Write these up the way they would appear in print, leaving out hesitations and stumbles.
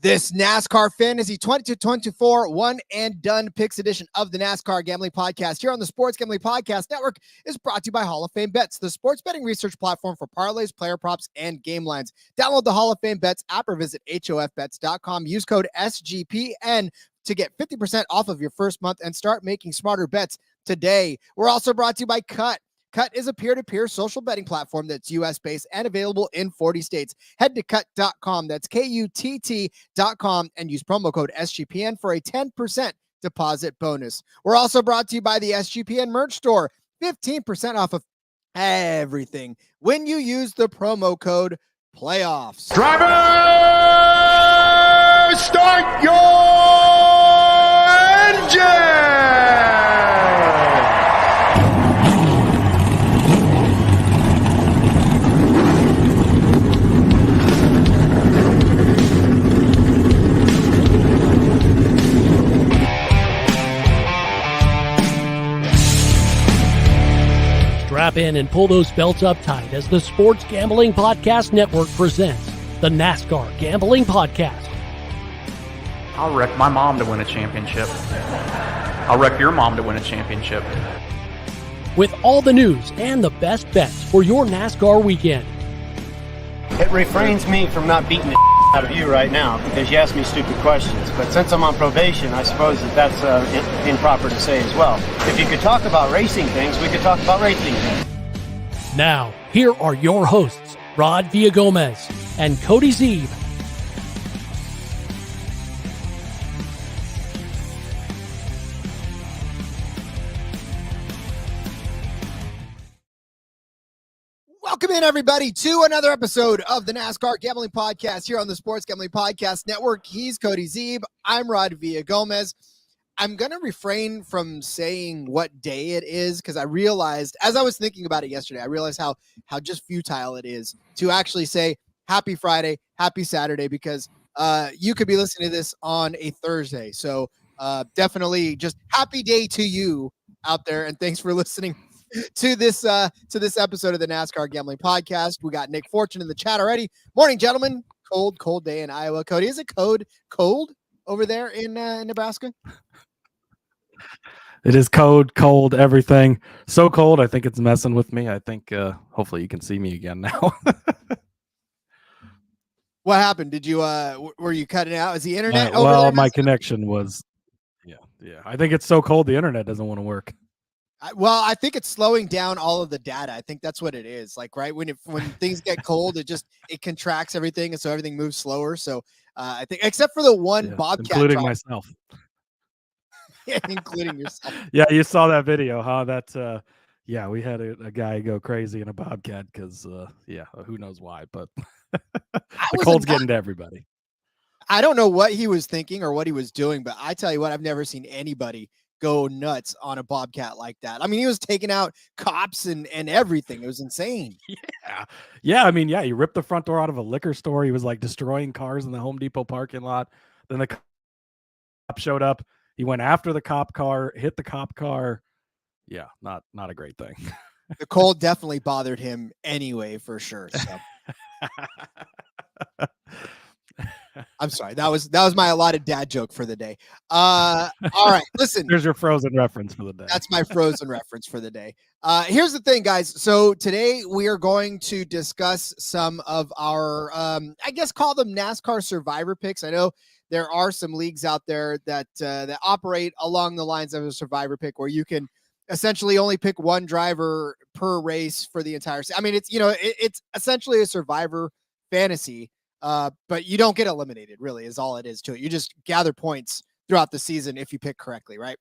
This NASCAR Fantasy 2024 one and done picks edition of the NASCAR Gambling Podcast here on the Sports Gambling Podcast Network is brought to you by Hall of Fame Bets, the sports betting research platform for parlays, player props, and game lines. Download the Hall of Fame Bets app or visit hofbets.com. Use code SGPN to get 50% off of your first month and start making smarter bets today. We're also brought to you by KUTT. KUTT is a peer-to-peer social betting platform that's U.S.-based and available in 40 states. Head to KUTT.com, that's KUTT.com, and use promo code SGPN for a 10% deposit bonus. We're also brought to you by the SGPN merch store, 15% off of everything when you use the promo code PLAYOFFS. Driver, start your engine! Strap in and pull those belts up tight as the Sports Gambling Podcast Network presents the NASCAR Gambling Podcast. I'll wreck my mom to win a championship. I'll wreck your mom to win a championship. With all the news and the best bets for your NASCAR weekend. It refrains me from not beating the out of you right now because you ask me stupid questions. But since I'm on probation, I suppose that's improper to say as well. If you could talk about racing things, we could talk about racing things. Now, here are your hosts, Rod Villagomez and Cody Zeeb. Welcome in, everybody, to another episode of the NASCAR Gambling Podcast here on the Sports Gambling Podcast Network. He's Cody Zeeb. I'm Rod Villagomez. I'm going to refrain from saying what day it is because I realized, as I was thinking about it yesterday, I realized how just futile it is to actually say happy Friday, happy Saturday, because you could be listening to this on a Thursday. So definitely just happy day to you out there, and thanks for listening to this episode of the NASCAR Gambling Podcast. We got Nick Fortune in the chat already. Morning, gentlemen. Cold day in Iowa. Cody, is it cold over there in Nebraska? It is cold, everything. So cold, I think it's messing with me. I think hopefully you can see me again now. What happened? Did you were you cutting out? Is the internet over there? My connection was yeah. I think it's so cold the internet doesn't want to work. I think it's slowing down all of the data. I think that's what it is. Like, right when things get cold, it contracts everything, and so everything moves slower. So I think, except for the one Bobcat, including myself, including yourself. Yeah, you saw that video, huh? That's we had a guy go crazy in a Bobcat because who knows why, but the cold's getting to everybody. I don't know what he was thinking or what he was doing, but I tell you what, I've never seen anybody go nuts on a Bobcat like that. I mean, he was taking out cops and everything. It was insane. Yeah. I mean, he ripped the front door out of a liquor store. He was like destroying cars in the Home Depot parking lot. Then the cop showed up. He went after the cop car, hit the cop car. Yeah, not a great thing. The cold definitely bothered him anyway, for sure. So. I'm sorry. That was my allotted dad joke for the day. All right, listen. There's your Frozen reference for the day. That's my Frozen reference for the day. Here's the thing, guys. So today we are going to discuss some of our, I guess, call them NASCAR Survivor picks. I know there are some leagues out there that that operate along the lines of a survivor pick where you can essentially only pick one driver per race for the entire season. I mean, it's, it's essentially a survivor fantasy, but you don't get eliminated, really, is all it is to it. You just gather points throughout the season if you pick correctly, right?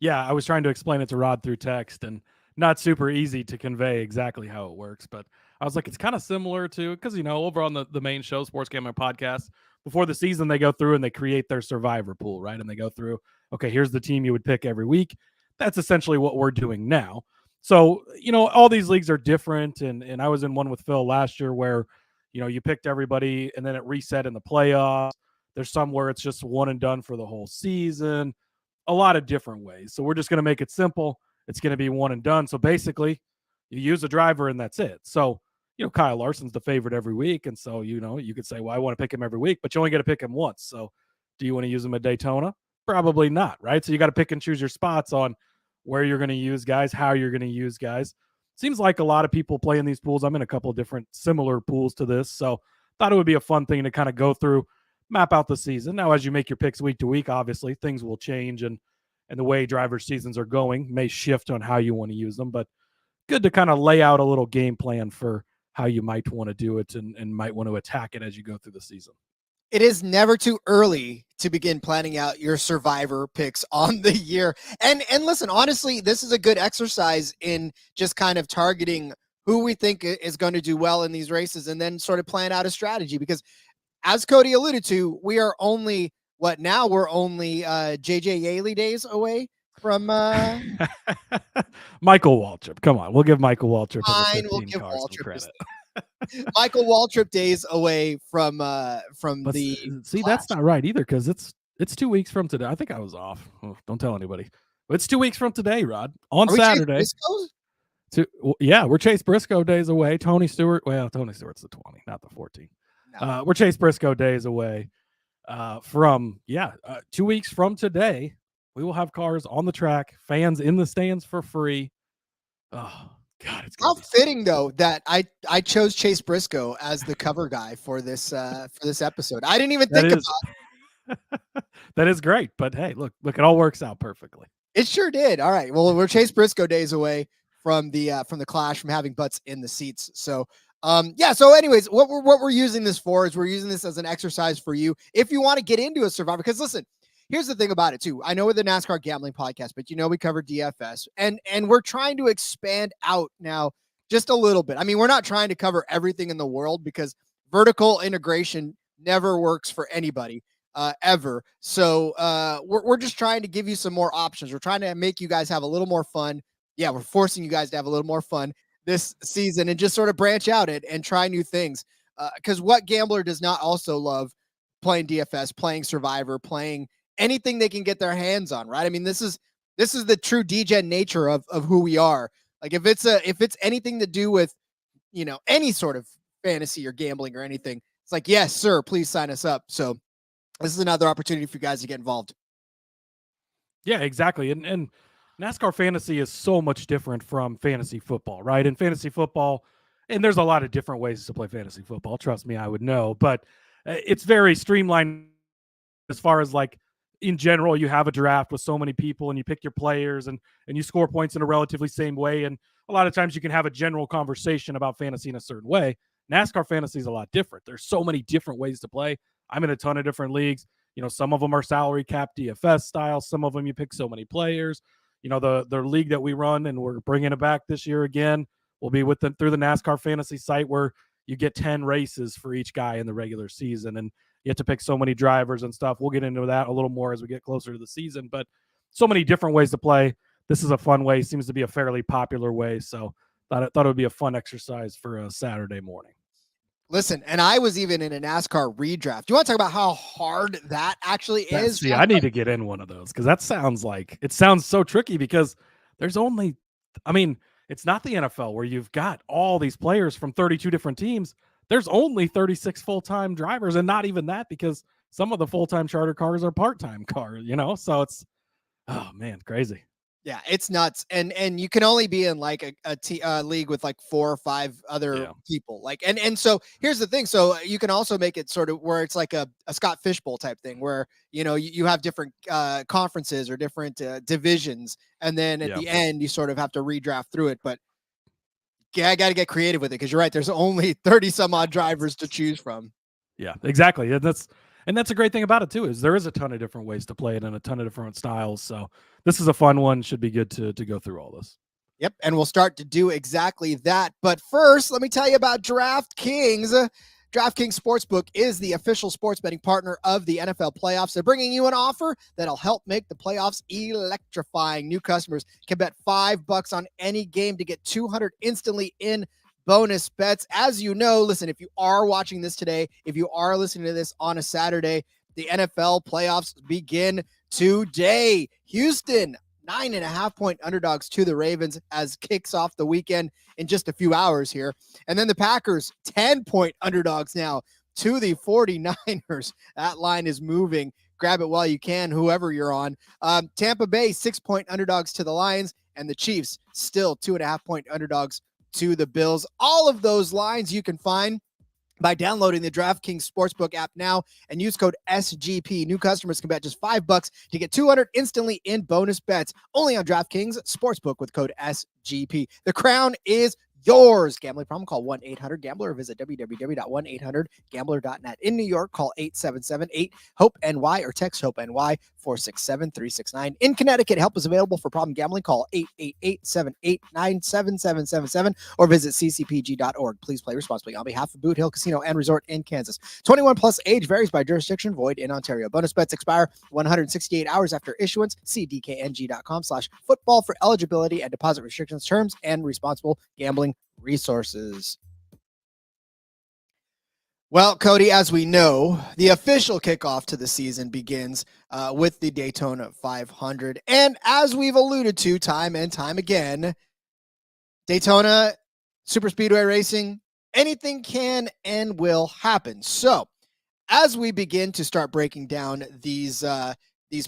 Yeah, I was trying to explain it to Rod through text, and not super easy to convey exactly how it works, but I was like, it's kind of similar to, because, over on the main show, Sports Gambling Podcast, before the season, they go through and they create their survivor pool, right? And they go through, okay, here's the team you would pick every week. That's essentially what we're doing now. So, all these leagues are different, and I was in one with Phil last year where, you picked everybody and then it reset in the playoffs. There's some where it's just one and done for the whole season. A lot of different ways. So we're just going to make it simple. It's going to be one and done. So basically, you use a driver and that's it. So, Kyle Larson's the favorite every week. And so, you could say, well, I want to pick him every week, but you only get to pick him once. So do you want to use him at Daytona? Probably not, right? So you got to pick and choose your spots on where you're going to use guys, how you're going to use guys. Seems like a lot of people play in these pools. I'm in a couple of different similar pools to this. So thought it would be a fun thing to kind of go through, map out the season. Now, as you make your picks week to week, obviously things will change, and the way driver seasons are going may shift on how you want to use them, but good to kind of lay out a little game plan for how you might want to do it and might want to attack it as you go through the season. It is never too early to begin planning out your survivor picks on the year. And listen, honestly, this is a good exercise in just kind of targeting who we think is going to do well in these races and then sort of plan out a strategy, because as Cody alluded to, we are only JJ Yaley days away from Michael Waltrip. Come on, we'll give Michael Waltrip we'll give Waltrip credit. Michael Waltrip days away from the see, Clash. That's not right either, because it's 2 weeks from today. I think I was off. Oh, don't tell anybody. But it's 2 weeks from today, Rod. On Saturday. We're Chase Briscoe days away. Tony Stewart's the 20, not the 14. No. We're Chase Briscoe days away. From 2 weeks from today, we will have cars on the track, fans in the stands for free. Oh God, it's how fitting though that I chose Chase Briscoe as the cover guy for this episode. I didn't even think about it. That is great, but hey, look, it all works out perfectly. It sure did. All right, well, we're Chase Briscoe days away from the Clash, from having butts in the seats. So so anyways, what we're using this for is we're using this as an exercise for you if you want to get into a survivor. Because listen, here's the thing about it too. I know we're the NASCAR Gambling Podcast, but we cover DFS, and we're trying to expand out now just a little bit. I mean, we're not trying to cover everything in the world, because vertical integration never works for anybody ever. So we're just trying to give you some more options. We're trying to make you guys have a little more fun. Yeah, we're forcing you guys to have a little more fun this season and just sort of branch out and try new things. Because what gambler does not also love playing DFS, playing Survivor, playing anything they can get their hands on, right? I mean, this is the true degen nature of who we are. Like if it's anything to do with, any sort of fantasy or gambling or anything, it's like, yes, sir, please sign us up. So this is another opportunity for you guys to get involved. Yeah, exactly. And NASCAR Fantasy is so much different from fantasy football, right? In fantasy football, and there's a lot of different ways to play fantasy football. Trust me, I would know, but it's very streamlined as far as like, in general, you have a draft with so many people and you pick your players and you score points in a relatively same way. And a lot of times you can have a general conversation about fantasy in a certain way. NASCAR Fantasy is a lot different. There's so many different ways to play. I'm in a ton of different leagues. Some of them are salary cap DFS style. Some of them you pick so many players. The league that we run, and we're bringing it back this year again, will be through the NASCAR Fantasy site, where you get 10 races for each guy in the regular season, and you have to pick so many drivers and stuff. We'll get into that a little more as we get closer to the season, but so many different ways to play. This is a fun way. Seems to be a fairly popular way, so thought it would be a fun exercise for a Saturday morning. Listen, and I was even in a NASCAR redraft. Do you want to talk about how hard that actually is? See, I need to get in one of those, because that sounds so tricky, because there's only, it's not the NFL where you've got all these players from 32 different teams. There's only 36 full-time drivers, and not even that, because some of the full-time charter cars are part-time cars, so it's, oh man, crazy. Yeah, it's nuts. And you can only be in like a league with like 4 or 5 other people. Like, and so here's the thing. So you can also make it sort of where it's like a Scott Fishbowl type thing where, you have different conferences or different divisions. And then at the end, you sort of have to redraft through it. But yeah, I got to get creative with it because you're right. There's only 30 some odd drivers to choose from. Yeah, exactly. And that's a great thing about it too, is there is a ton of different ways to play it and a ton of different styles. So this is a fun one. Should be good to go through all this. Yep. And we'll start to do exactly that. But first, let me tell you about DraftKings. DraftKings Sportsbook is the official sports betting partner of the NFL playoffs. They're bringing you an offer that'll help make the playoffs electrifying. New customers can bet $5 on any game to get 200 instantly in bonus bets. As you know, listen, if you are watching this today, if you are listening to this on a Saturday, the NFL playoffs begin today. Houston, 9.5-point underdogs to the Ravens as kicks off the weekend in just a few hours here. And then the Packers, 10-point underdogs now to the 49ers. That line is moving. Grab it while you can, whoever you're on. Tampa Bay, 6-point underdogs to the Lions, and the Chiefs still 2.5-point underdogs to the Bills. All of those lines you can find by downloading the DraftKings Sportsbook app now and use code SGP. New customers can bet just $5 to get 200 instantly in bonus bets only on DraftKings Sportsbook with code SGP. The crown is yours. Gambling problem? Call 1-800-GAMBLER or visit www.1800gambler.net. In New York, call 877-8-HOPE-NY or text HOPE-NY 467-369. In Connecticut, help is available for problem gambling. Call 888-789-7777 or visit ccpg.org. Please play responsibly on behalf of Boot Hill Casino and Resort in Kansas. 21 plus, age varies by jurisdiction, void in Ontario. Bonus bets expire 168 hours after issuance. See dkng.com/football for eligibility and deposit restrictions, terms, and responsible gambling resources. Well, Cody, as we know, the official kickoff to the season begins with the Daytona 500. And as we've alluded to time and time again, Daytona, superspeedway racing, anything can and will happen. So as we begin to start breaking down these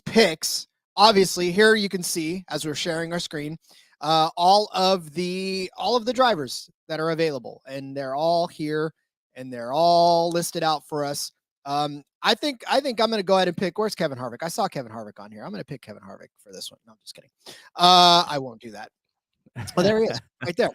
picks, obviously here you can see, as we're sharing our screen, all of the drivers that are available, and they're all here and they're all listed out for us. I think I'm going to go ahead and pick. Where's Kevin Harvick? I saw Kevin Harvick on here. I'm going to pick Kevin Harvick for this one. No, I'm just kidding. I won't do that. Oh, there he is right there.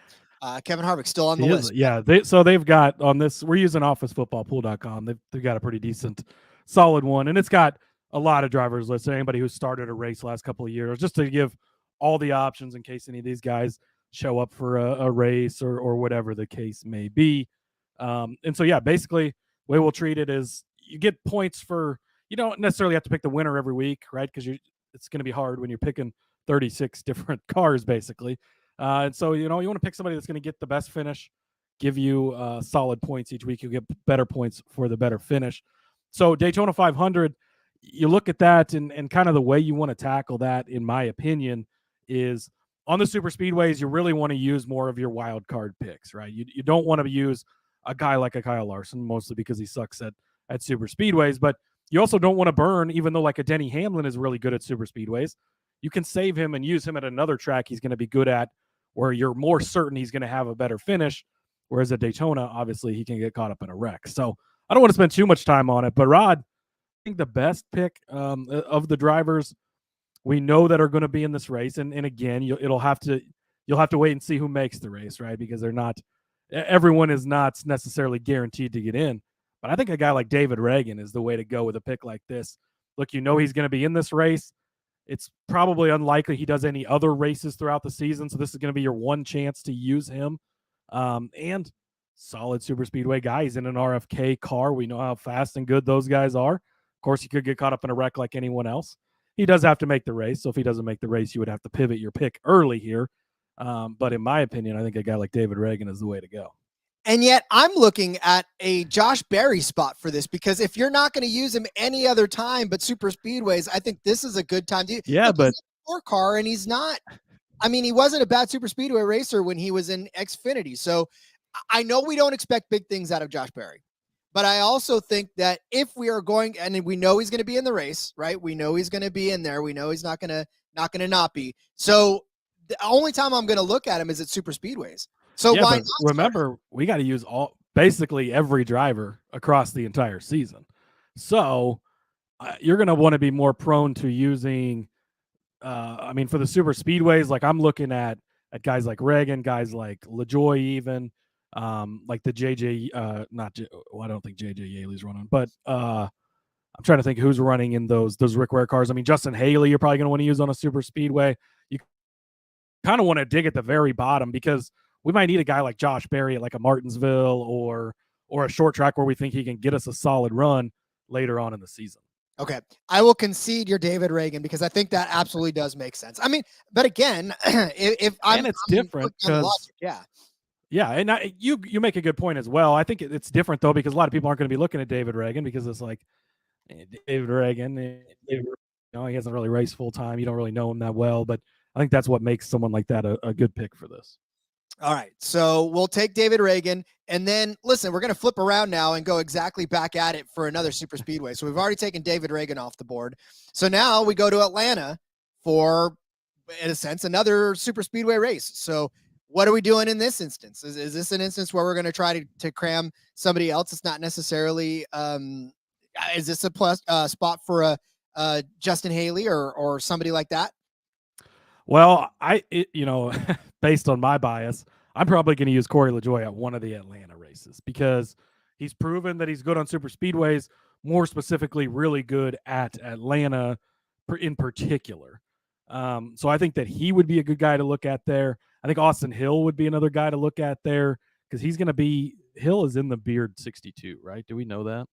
Kevin Harvick still on the list. Yeah. They've got on this, we're using officefootballpool.com. They've got a pretty decent, solid one. And it's got a lot of drivers listed. Anybody who started a race last couple of years, just to give all the options in case any of these guys show up for a race or whatever the case may be. And so, yeah, basically the way we'll treat it is you get points for, you don't necessarily have to pick the winner every week, right? Because it's going to be hard when you're picking 36 different cars, basically. And so, you want to pick somebody that's going to get the best finish, give you solid points each week. You get better points for the better finish. So Daytona 500, you look at that and kind of the way you want to tackle that, in my opinion, is on the super speedways, you really want to use more of your wild card picks, right? You don't want to use a guy like a Kyle Larson, mostly because he sucks at super speedways, but you also don't want to burn, even though like a Denny Hamlin is really good at super speedways. You can save him and use him at another track he's going to be good at, where you're more certain he's going to have a better finish. Whereas at Daytona, obviously, he can get caught up in a wreck. So I don't want to spend too much time on it, but Rod, I think the best pick of the drivers we know that are going to be in this race. And again, you'll have to wait and see who makes the race, right? Because everyone is not necessarily guaranteed to get in. But I think a guy like David Reagan is the way to go with a pick like this. Look, he's going to be in this race. It's probably unlikely he does any other races throughout the season. So this is going to be your one chance to use him. And solid super speedway guy. He's in an RFK car. We know how fast and good those guys are. Of course, he could get caught up in a wreck like anyone else. He does have to make the race. So if he doesn't make the race, you would have to pivot your pick early here. But in my opinion, I think a guy like David Reagan is the way to go. And yet I'm looking at a Josh Berry spot for this, because if you're not going to use him any other time but super speedways, I think this is a good time to. Yeah, but he's a four car, and he's not. I mean, he wasn't a bad super speedway racer when he was in Xfinity. So I know we don't expect big things out of Josh Berry, But I also think that if we are going, and we know he's going to be in the race, right? We know he's going to be in there. We know he's not going to not be. So the only time I'm going to look at him is at super speedways. So why not? Remember, we got to use basically every driver across the entire season. So you're going to want to be more prone to using, for the super speedways, like I'm looking at guys like Reagan, guys like LaJoy, even like the JJ, I don't think JJ Yaley's running, but I'm trying to think who's running in those Rick Ware cars. I mean, Justin Haley, you're probably going to want to use on a super speedway. You kind of want to dig at the very bottom because we might need a guy like Josh Berry at like a Martinsville or a short track where we think he can get us a solid run later on in the season. Okay. I will concede you're David Reagan because I think that absolutely does make sense. I mean, but again, if I'm different because yeah. And you make a good point as well. I think it's different though, because a lot of people aren't going to be looking at David Reagan because it's like David Reagan, he hasn't really raced full time. You don't really know him that well, but I think that's what makes someone like that a good pick for this. All right. So we'll take David Reagan. And then, listen, we're going to flip around now and go exactly back at it for another super speedway. So we've already taken David Reagan off the board. So now we go to Atlanta for, in a sense, another super speedway race. So what are we doing in this instance? Is this an instance where we're going to try to cram somebody else? It's not necessarily, is this a spot for a Justin Haley or somebody like that? Well, based on my bias, I'm probably going to use Corey LaJoy at one of the Atlanta races because he's proven that he's good on super speedways, more specifically, really good at Atlanta in particular. So I think that he would be a good guy to look at there. I think Austin Hill would be another guy to look at there because Hill is in the Beard 62, right? Do we know that?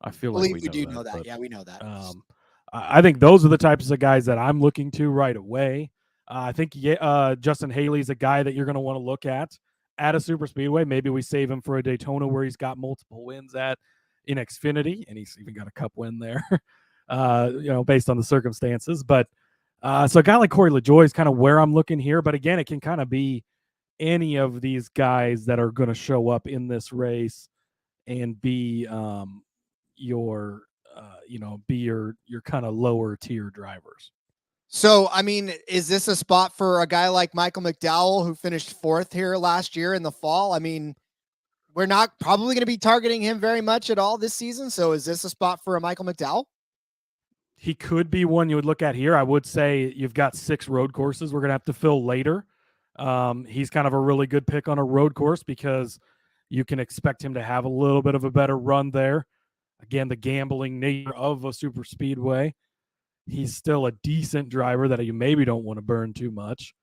I feel like we do know that. But, yeah, we know that. I think those are the types of guys that I'm looking to right away. I think Justin Haley's a guy that you're going to want to look at a super speedway. Maybe we save him for a Daytona where he's got multiple wins in Xfinity, and he's even got a cup win there, based on the circumstances. But so a guy like Corey LaJoy is kind of where I'm looking here. But again, it can kind of be any of these guys that are going to show up in this race and be your kind of lower tier drivers. So, I mean, is this a spot for a guy like Michael McDowell who finished 4th here last year in the fall? I mean, we're not probably going to be targeting him very much at all this season. So is this a spot for a Michael McDowell? He could be one you would look at here. I would say you've got 6 road courses we're going to have to fill later. He's kind of a really good pick on a road course because you can expect him to have a little bit of a better run there. Again, the gambling nature of a super speedway. He's still a decent driver that you maybe don't want to burn too much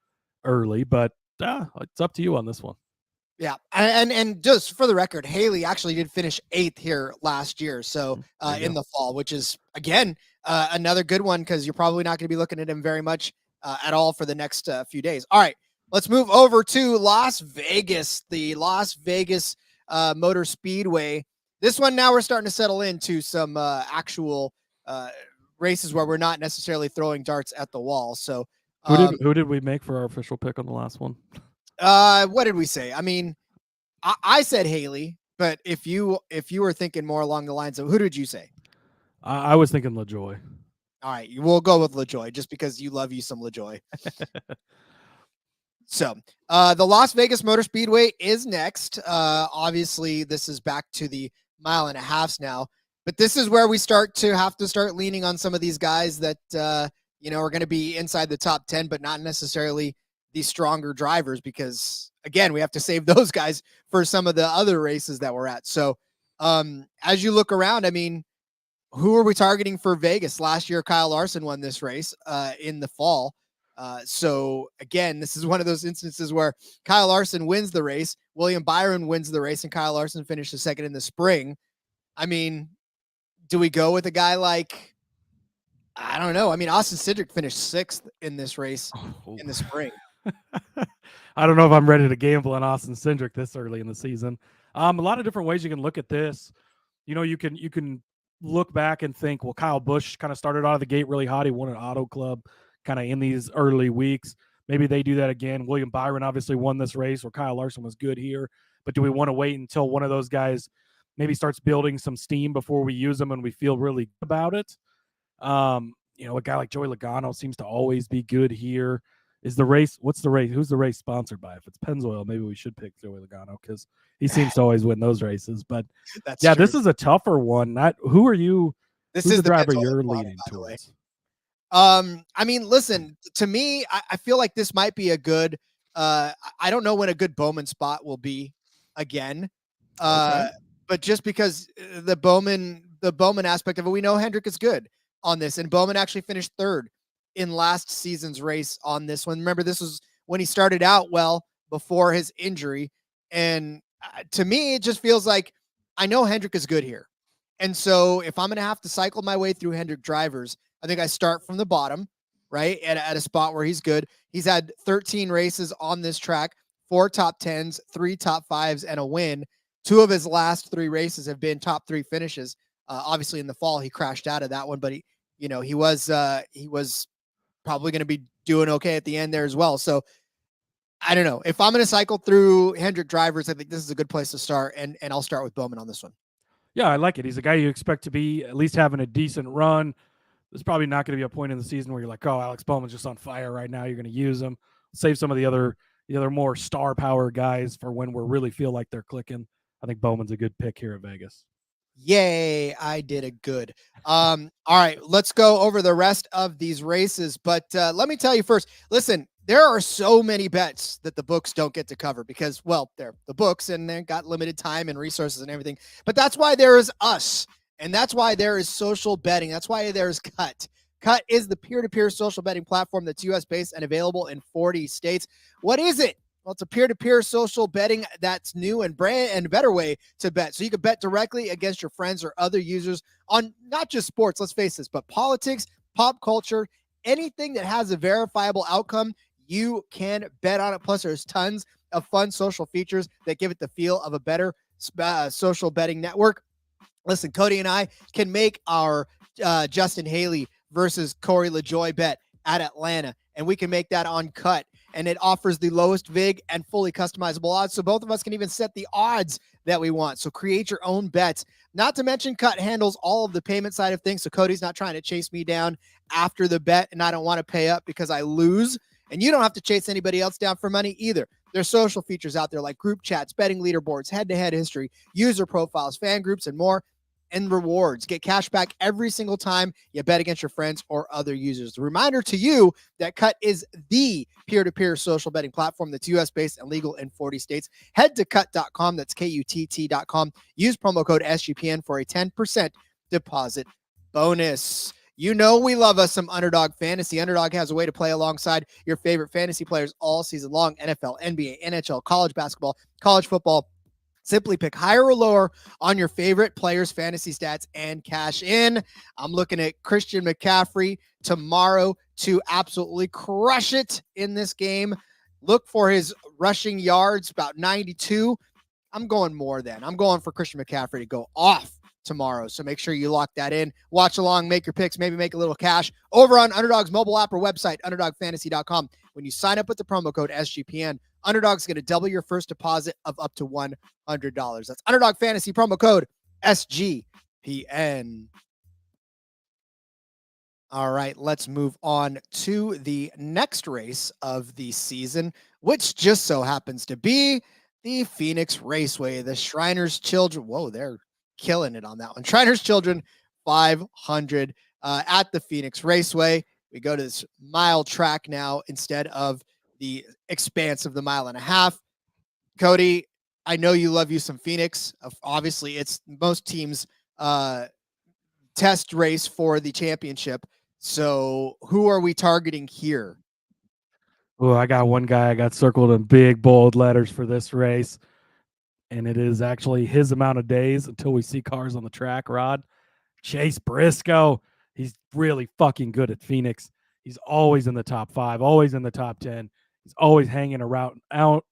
early, but it's up to you on this one. Yeah, and just for the record, Haley actually did finish 8th here last year, so in the fall, which is, again, another good one because you're probably not going to be looking at him very much at all for the next few days. All right, let's move over to Las Vegas, the Las Vegas Motor Speedway. This one now we're starting to settle into some actual races where we're not necessarily throwing darts at the wall. So who did we make for our official pick on the last one? What did we say? I mean, I said Haley, but if you were thinking more along the lines of who did you say? I was thinking LaJoy. All right, we'll go with LaJoy just because you love you some LaJoy. So the Las Vegas Motor Speedway is next. Obviously, this is back to the 1.5 miles now. But this is where we start leaning on some of these guys that, are going to be inside the top 10, but not necessarily the stronger drivers because, again, we have to save those guys for some of the other races that we're at. So as you look around, I mean, who are we targeting for Vegas? Last year, Kyle Larson won this race in the fall. So, again, this is one of those instances where Kyle Larson wins the race, William Byron wins the race, and Kyle Larson finishes 2nd in the spring. I mean, do we go with a guy like, I don't know. I mean, Austin Cindric finished 6th in this race in the spring. I don't know if I'm ready to gamble on Austin Cindric this early in the season. A lot of different ways you can look at this. You can look back and think, well, Kyle Busch kind of started out of the gate really hot. He won an Auto Club kind of in these early weeks. Maybe they do that again. William Byron obviously won this race where Kyle Larson was good here. But do we want to wait until one of those guys maybe starts building some steam before we use him and we feel really good about it. A guy like Joey Logano seems to always be good here. What's the race? Who's the race sponsored by? If it's Pennzoil, maybe we should pick Joey Logano because he seems to always win those races. But That's true. True. This is a tougher one. Who are you? This who's is the driver Pennzoil you're bottom, leaning towards? I mean, listen, to me, I feel like this might be a good, I don't know when a good Bowman spot will be again. Okay. But just because the Bowman aspect of it, we know Hendrick is good on this, and Bowman actually finished third in last season's race on this one. Remember, this was when he started out well before his injury. And to me, it just feels like I know Hendrick is good here. And so if I'm going to have to cycle my way through Hendrick drivers, I think I start from the bottom, right? At a spot where he's good. He's had 13 races on this track, 4 top 10s, 3 top 5s, and a win. 2 of his last 3 races have been top 3 finishes. Obviously in the fall, he crashed out of that one, but he was probably going to be doing okay at the end there as well. So I don't know. If I'm going to cycle through Hendrick drivers, I think this is a good place to start, and I'll start with Bowman on this one. Yeah, I like it. He's a guy you expect to be at least having a decent run. There's probably not going to be a point in the season where you're like, oh, Alex Bowman's just on fire right now. You're going to use him. Save some of the other more star power guys for when we really feel like they're clicking. I think Bowman's a good pick here at Vegas. Yay, I did a good. All right, let's go over the rest of these races. But let me tell you first, listen, there are so many bets that the books don't get to cover because, well, they're the books and they've got limited time and resources and everything. But that's why there is us. And that's why there is social betting. That's why there's KUTT. KUTT is the peer-to-peer social betting platform that's U.S.-based and available in 40 states. What is it? Well, it's a peer-to-peer social betting that's new and brand and better way to bet. So you can bet directly against your friends or other users on not just sports, let's face this, but politics, pop culture, anything that has a verifiable outcome, you can bet on it. Plus, there's tons of fun social features that give it the feel of a better social betting network. Listen, Cody and I can make our Justin Haley versus Corey LaJoie bet at Atlanta, and we can make that on KUTT. And it offers the lowest VIG and fully customizable odds. So both of us can even set the odds that we want. So create your own bets. Not to mention KUTT handles all of the payment side of things. So Cody's not trying to chase me down after the bet, and I don't want to pay up because I lose. And you don't have to chase anybody else down for money either. There's social features out there like group chats, betting leaderboards, head-to-head history, user profiles, fan groups, and more. And rewards. Get cash back every single time you bet against your friends or other users. The reminder to you that KUTT is the peer-to-peer social betting platform that's U.S.-based and legal in 40 states. Head to KUTT.com. That's KUTT.com. Use promo code SGPN for a 10% deposit bonus. You know we love us some Underdog Fantasy. Underdog has a way to play alongside your favorite fantasy players all season long. NFL, NBA, NHL, college basketball, college football. Simply pick higher or lower on your favorite players' fantasy stats and cash in. I'm looking at Christian McCaffrey tomorrow to absolutely crush it in this game. Look for his rushing yards, about 92. I'm going more than. I'm going for Christian McCaffrey to go off tomorrow. So make sure you lock that in. Watch along, make your picks, maybe make a little cash over on Underdog's mobile app or website, underdogfantasy.com. When you sign up with the promo code SGPN, Underdog's going to double your first deposit of up to $100. That's Underdog Fantasy promo code SGPN. All right, let's move on to the next race of the season, which just so happens to be the Phoenix Raceway. The Shriners Children, whoa, they're killing it on that one. Shriners Children 500 at the Phoenix Raceway. We go to this mile track now instead of the expanse of the 1.5 miles. Cody, I know you love you some Phoenix. Obviously, it's most teams' test race for the championship. So who are we targeting here? Oh, I got one guy I got circled in big, bold letters for this race. And it is actually his amount of days until we see cars on the track, Rod. Chase Briscoe. He's really fucking good at Phoenix. He's always in the top 5, always in the top 10. He's always hanging around out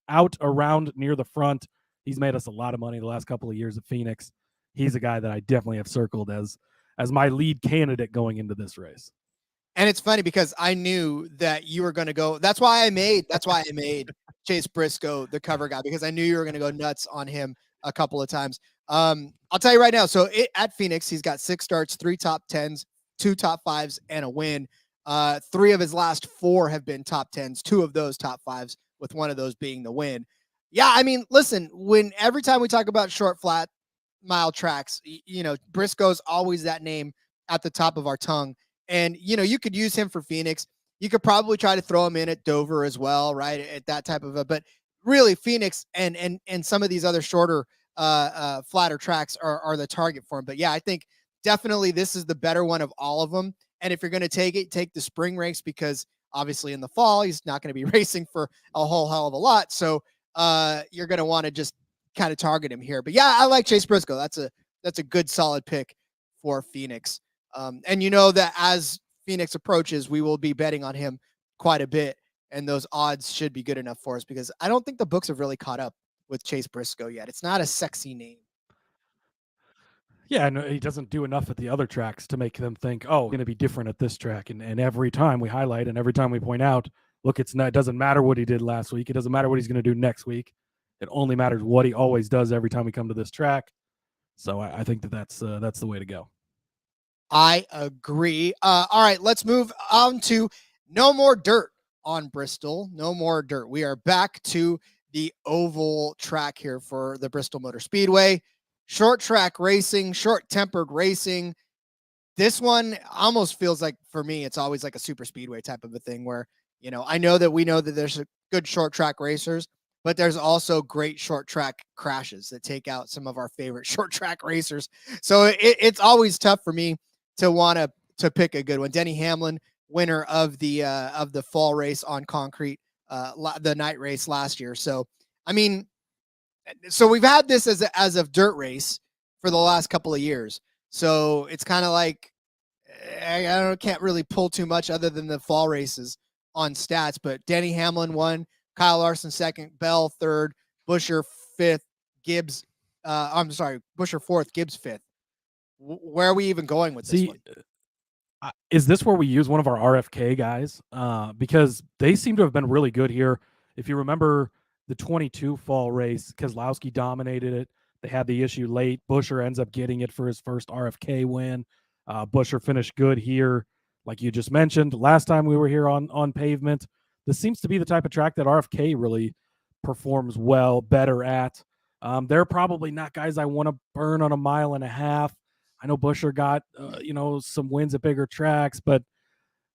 around near the front. He's made us a lot of money the last couple of years at Phoenix. He's a guy that I definitely have circled as my lead candidate going into this race. And it's funny because I knew that you were going to go. That's why I made Chase Briscoe the cover guy, because I knew you were going to go nuts on him a couple of times. I'll tell you right now. So at Phoenix, he's got 6 starts, 3 top 10s, 2 top 5s, and a win. 3 of his last 4 have been top 10s, 2 of those top 5s, with one of those being the win. Yeah, I mean, listen, every time we talk about short, flat, mile tracks, Briscoe's always that name at the top of our tongue. And, you could use him for Phoenix. You could probably try to throw him in at Dover as well, right? At that type of but really Phoenix and some of these other shorter, flatter tracks are the target for him. But yeah, I think definitely this is the better one of all of them. And if you're going to take the spring race, because obviously in the fall, he's not going to be racing for a whole hell of a lot. So you're going to want to just kind of target him here. But yeah, I like Chase Briscoe. That's a good solid pick for Phoenix. And that as Phoenix approaches, we will be betting on him quite a bit. And those odds should be good enough for us, because I don't think the books have really caught up with Chase Briscoe yet. It's not a sexy name. Yeah, no, he doesn't do enough at the other tracks to make them think, oh, going to be different at this track. And every time we highlight and every time we point out, look, it doesn't matter what he did last week. It doesn't matter what he's going to do next week. It only matters what he always does every time we come to this track. So I think that's the way to go. I agree. All right, let's move on to no more dirt on Bristol. No more dirt. We are back to the oval track here for the Bristol Motor Speedway. Short track racing, short-tempered racing. This one almost feels like, for me, it's always like a super speedway type of a thing where, I know that we know that there's good short track racers, but there's also great short track crashes that take out some of our favorite short track racers. So it's always tough for me to want to pick a good one. Denny Hamlin, winner of the fall race on concrete, the night race last year. So, I mean, so we've had this as a dirt race for the last couple of years. So it's kind of like, can't really pull too much other than the fall races on stats, but Denny Hamlin won, Kyle Larson second, Bell third, Busher fifth, Gibbs, Busher fourth, Gibbs fifth. Where are we even going with this one? Is this where we use one of our RFK guys? Because they seem to have been really good here. If you remember the 22 fall race, Keselowski dominated it. They had the issue late. Busher ends up getting it for his first RFK win. Busher finished good here, like you just mentioned. Last time we were here on pavement, this seems to be the type of track that RFK really performs better at. They're probably not guys I want to burn on a mile and a half. I know Busher got some wins at bigger tracks, but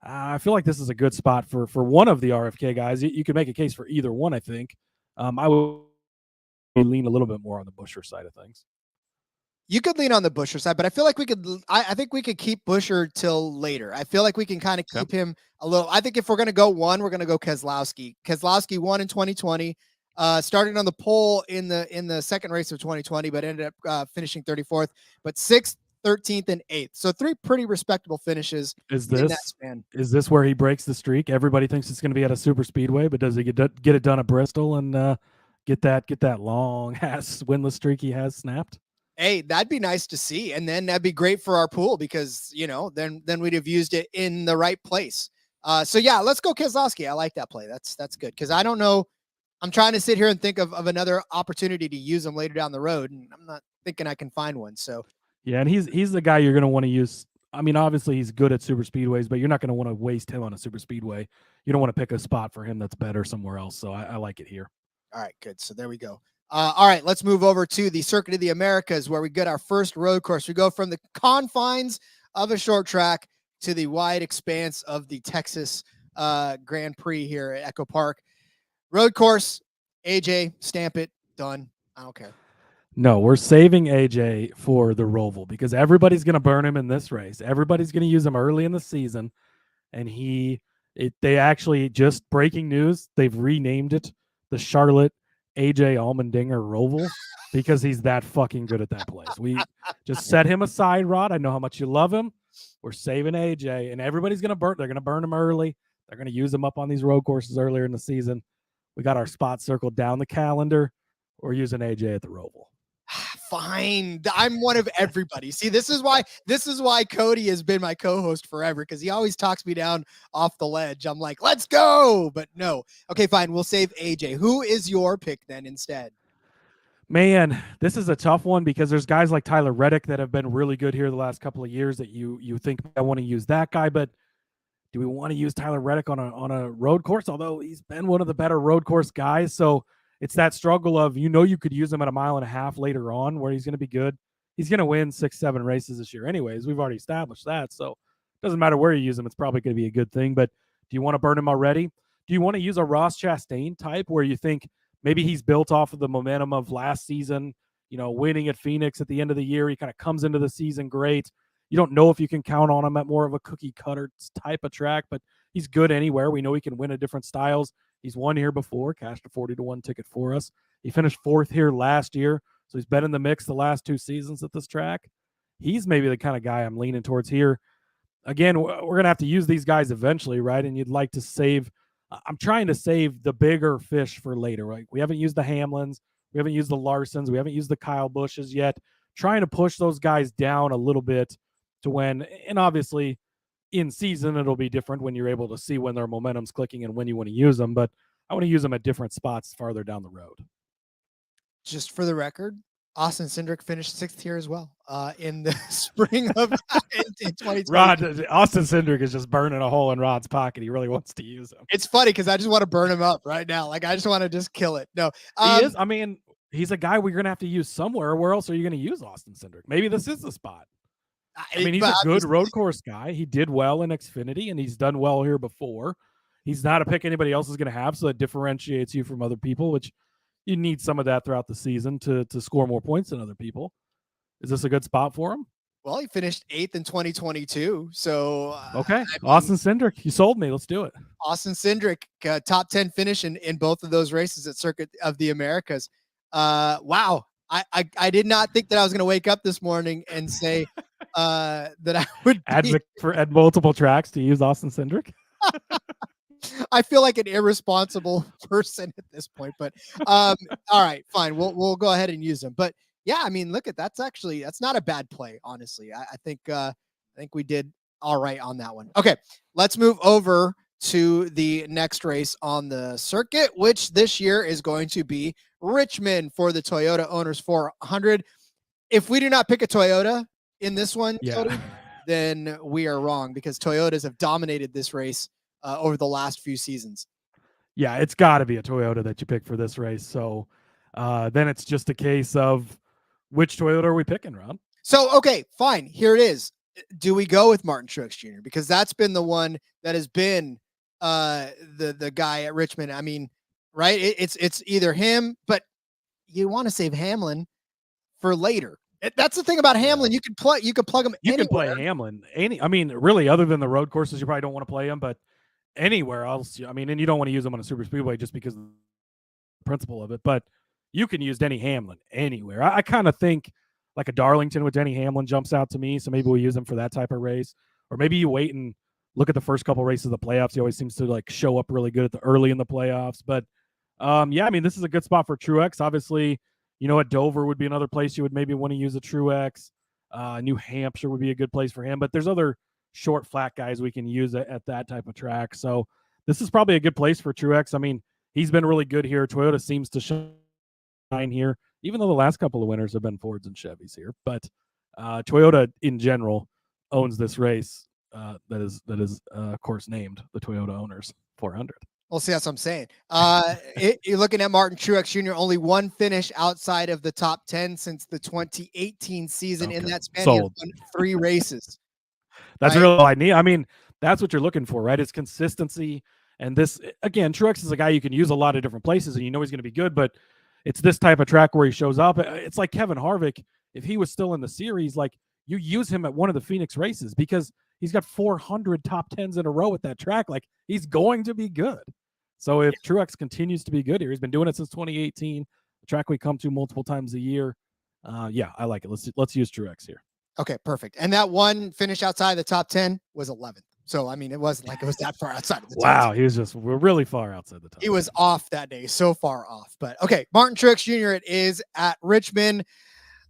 I feel like this is a good spot for one of the RFK guys. You could make a case for either one, I think. I would lean a little bit more on the Busher side of things. You could lean on the Busher side, but I feel like I think we could keep Busher till later. I feel like we can kind of keep him a little. I think if we're going to go one, we're going to go Keselowski. Keselowski won in 2020, started on the pole in the second race of 2020, but ended up finishing 34th, but 6th, 13th, and 8th. So 3 pretty respectable finishes. Is this where he breaks the streak? Everybody thinks it's going to be at a super speedway, but does he get it done at Bristol and get that long ass winless streak he has snapped? Hey, that'd be nice to see. And then that'd be great for our pool, because, then we'd have used it in the right place. So yeah, let's go Keselowski. I like that play. That's good. Cause I don't know. I'm trying to sit here and think of another opportunity to use him later down the road, and I'm not thinking I can find one. So yeah. And he's the guy you're going to want to use. I mean, obviously he's good at super speedways, but you're not going to want to waste him on a super speedway. You don't want to pick a spot for him that's better somewhere else. So I like it here. All right, good. So there we go. All right, let's move over to the Circuit of the Americas, where we get our first road course. We go from the confines of a short track to the wide expanse of the Texas Grand Prix here at Echo Park. Road course, AJ, stamp it, done. I don't care. No, we're saving AJ for the Roval, because everybody's going to burn him in this race. Everybody's going to use him early in the season, and they actually, just breaking news, they've renamed it the Charlotte AJ Allmendinger Roval, because he's that fucking good at that place. We just set him aside, Rod. I know how much you love him. We're saving AJ, and everybody's they're going to burn him early. They're going to use him up on these road courses earlier in the season. We got our spot circled down the calendar. We're using AJ at the Roval. Fine. I'm one of everybody. See, this is why Cody has been my co-host forever, because he always talks me down off the ledge. I'm like, let's go. But no. Okay, fine. We'll save AJ. Who is your pick then instead? Man, this is a tough one because there's guys like Tyler Reddick that have been really good here the last couple of years that you think I want to use that guy, but do we want to use Tyler Reddick on a road course? Although he's been one of the better road course guys, so it's that struggle of you could use him at a mile and a half later on where he's going to be good. He's going to win 6-7 races this year, anyways. We've already established that, so it doesn't matter where you use him; it's probably going to be a good thing. But do you want to burn him already? Do you want to use a Ross Chastain type where you think maybe he's built off of the momentum of last season, winning at Phoenix at the end of the year? He kind of comes into the season great. You don't know if you can count on him at more of a cookie cutter type of track, but he's good anywhere. We know he can win at different styles. He's won here before, cashed a 40-1 ticket for us. He finished 4th here last year, so he's been in the mix the last 2 seasons at this track. He's maybe the kind of guy I'm leaning towards here. Again, we're going to have to use these guys eventually, right? And you'd like to save – I'm trying to save the bigger fish for later, right? We haven't used the Hamlins. We haven't used the Larsons. We haven't used the Kyle Bushes yet. Trying to push those guys down a little bit to when – and obviously – in season, it'll be different when you're able to see when their momentum's clicking and when you want to use them, but I want to use them at different spots farther down the road. Just for the record, Austin Cindric finished 6th here as well in the spring of in 2020. Austin Cindric is just burning a hole in Rod's pocket. He really wants to use him. It's funny because I just want to burn him up right now. Like, I just want to just kill it. No, he is. I mean, he's a guy we're going to have to use somewhere. Where else are you going to use Austin Cindric? Maybe this is the spot. I mean, he's a good road course guy. He did well in Xfinity, and he's done well here before. He's not a pick anybody else is going to have, so that differentiates you from other people, which you need some of that throughout the season to score more points than other people. Is this a good spot for him? Well, he finished 8th in 2022, so okay. Austin Cindric, you sold me. Let's do it. Austin Cindric, top 10 finish in both of those races at Circuit of the Americas. Wow. I did not think that I was going to wake up this morning and say that I would add multiple tracks to use Austin Cindric. I feel like an irresponsible person at this point, but all right, fine. We'll go ahead and use them. But yeah, I mean, look at that's not a bad play, honestly. I think we did all right on that one. Okay, let's move over to the next race on the circuit, which this year is going to be Richmond for the Toyota Owners 400. If we do not pick a Toyota in this one, Cody, then we are wrong because Toyotas have dominated this race over the last few seasons. Yeah, it's got to be a Toyota that you pick for this race. So then it's just a case of which Toyota are we picking, Rob? So, okay, fine. Here it is. Do we go with Martin Truex Jr.? Because that's been the one that has been the guy at Richmond. I mean, right? It's either him, but you want to save Hamlin for later. That's the thing about Hamlin. You could plug him. You anywhere. can play Hamlin. I mean, really, other than the road courses, you probably don't want to play him, but anywhere else. I mean, and you don't want to use him on a super speedway just because of the principle of it. But you can use Denny Hamlin anywhere. I kind of think like a Darlington with Denny Hamlin jumps out to me. So maybe we'll use him for that type of race, or maybe you wait and look at the first couple races of the playoffs. He always seems to like show up really good at the early in the playoffs. But yeah, I mean, this is a good spot for Truex. Obviously, at Dover would be another place you would maybe want to use a Truex. New Hampshire would be a good place for him. But there's other short, flat guys we can use at that type of track. So this is probably a good place for Truex. I mean, he's been really good here. Toyota seems to shine here, even though the last couple of winners have been Fords and Chevys here. But Toyota in general owns this race that is of course, named the Toyota Owners 400. Well, see, that's what I'm saying. You're looking at Martin Truex Jr., only one finish outside of the top 10 since the 2018 season. Okay. In that span, he has won 3 races. That's really all I need. I mean, that's what you're looking for, right? It's consistency. And this, again, Truex is a guy you can use a lot of different places, and he's going to be good, but it's this type of track where he shows up. It's like Kevin Harvick. If he was still in the series, like you use him at one of the Phoenix races because he's got 400 top 10s in a row at that track. Like he's going to be good. So if Truex continues to be good here, he's been doing it since 2018, the track we come to multiple times a year. Yeah, I like it. Let's use Truex here. Okay, perfect. And that one finish outside the top 10 was 11th. So, I mean, it wasn't like it was that far outside of the top 10. Wow, we're really far outside the top 10. He was off that day, so far off. But okay, Martin Truex Jr. it is at Richmond.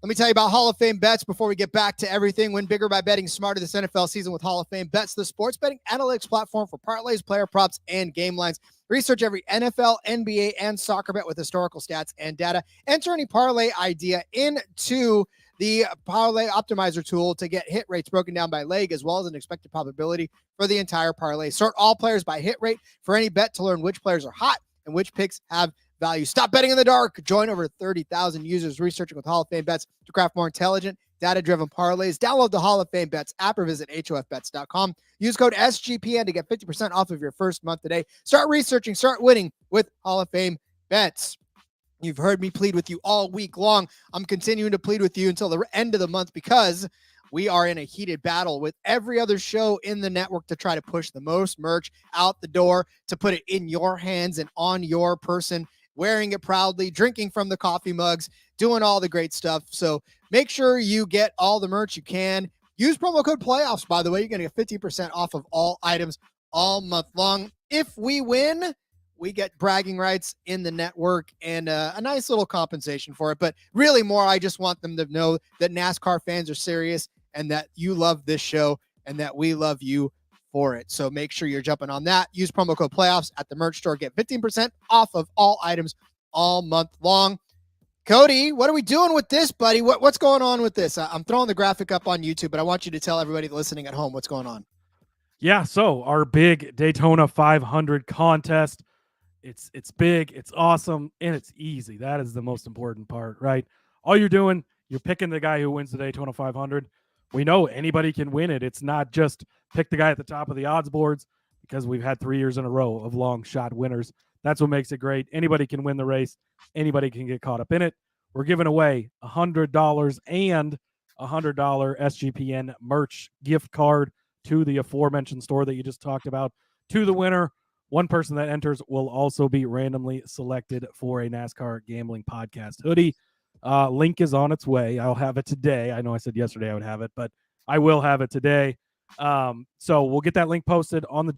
Let me tell you about Hall of Fame bets before we get back to everything. Win bigger by betting smarter this NFL season with Hall of Fame bets, the sports betting analytics platform for parlays, player props, and game lines. Research every NFL, NBA, and soccer bet with historical stats and data. Enter any parlay idea into the parlay optimizer tool to get hit rates broken down by leg, as well as an expected probability for the entire parlay. Sort all players by hit rate for any bet to learn which players are hot and which picks have value. Stop betting in the dark. Join over 30,000 users researching with Hall of Fame bets to craft more intelligent, data-driven parlays. Download the Hall of Fame bets app or visit hofbets.com. Use code SGPN to get 50% off of your first month today. Start researching, start winning with Hall of Fame bets. You've heard me plead with you all week long. I'm continuing to plead with you until the end of the month because we are in a heated battle with every other show in the network to try to push the most merch out the door, to put it in your hands and on your person, wearing it proudly, drinking from the coffee mugs, doing all the great stuff. So make sure you get all the merch you can. Use promo code PLAYOFFS, by the way. You're going to get 50% off of all items all month long. If we win, we get bragging rights in the network and a nice little compensation for it. But really more, I just want them to know that NASCAR fans are serious and that you love this show and that we love you for it. So make sure you're jumping on that. Use promo code PLAYOFFS at the merch store. Get 15% off of all items all month long. Cody, what are we doing with this, buddy? What's going on with this? I'm throwing the graphic up on YouTube, but I want you to tell everybody listening at home what's going on. Yeah, so our big Daytona 500 contest. It's big, it's awesome, and it's easy. That is the most important part, right? All you're doing, you're picking the guy who wins the Daytona 500. We know anybody can win it. It's not just pick the guy at the top of the odds boards, because we've had 3 years in a row of long shot winners. That's what makes it great. Anybody can win the race. Anybody can get caught up in it. We're giving away $100 and a $100 SGPN merch gift card to the aforementioned store that you just talked about to the winner. One person that enters will also be randomly selected for a NASCAR Gambling Podcast hoodie. Link is on its way. I'll have it today. I know I said yesterday I would have it, but I will have it today. So we'll get that link posted on the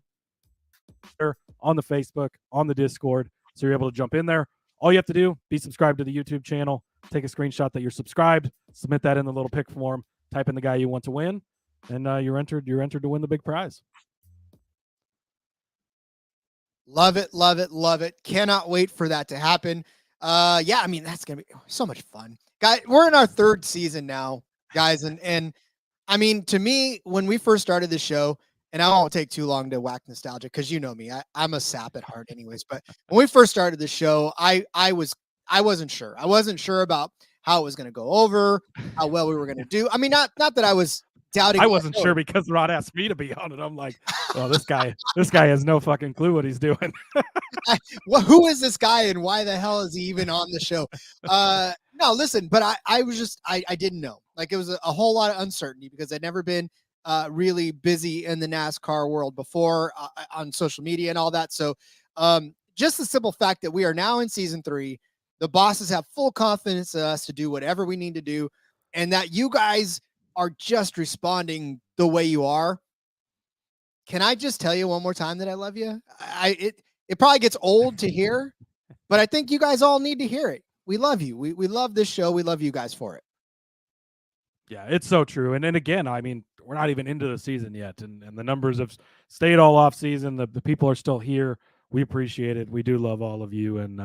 Facebook, on the Discord, so you're able to jump in there. All you have to do, be subscribed to the YouTube channel, take a screenshot that you're subscribed, submit that in the little pick form, type in the guy you want to win, and you're entered to win the big prize. Love it, love it, love it. Cannot wait for that to happen. Yeah, I mean, that's going to be so much fun. Guys, we're in our third season now, guys. And I mean, to me, when we first started the show, and I won't take too long to whack nostalgia because you know me, I'm a sap at heart anyways. But when we first started the show, I wasn't sure. I wasn't sure about how it was going to go over, how well we were going to do. I mean, not that I was doubting. I wasn't sure because Rod asked me to be on it. I'm like, well, this guy has no fucking clue what he's doing. Well, who is this guy and why the hell is he even on the show? No, listen, but I was just, I didn't know. Like, it was a whole lot of uncertainty because I'd never been really busy in the NASCAR world before on social media and all that. So just the simple fact that we are now in season 3, the bosses have full confidence in us to do whatever we need to do, and that you guys are just responding the way you are. Can I just tell you one more time that I love you? It probably gets old to hear, but I think you guys all need to hear it. We love you. We love this show. We love you guys for it. Yeah, it's so true. And then again, I mean, we're not even into the season yet, and the numbers have stayed all off season. The people are still here. We appreciate it. We do love all of you. And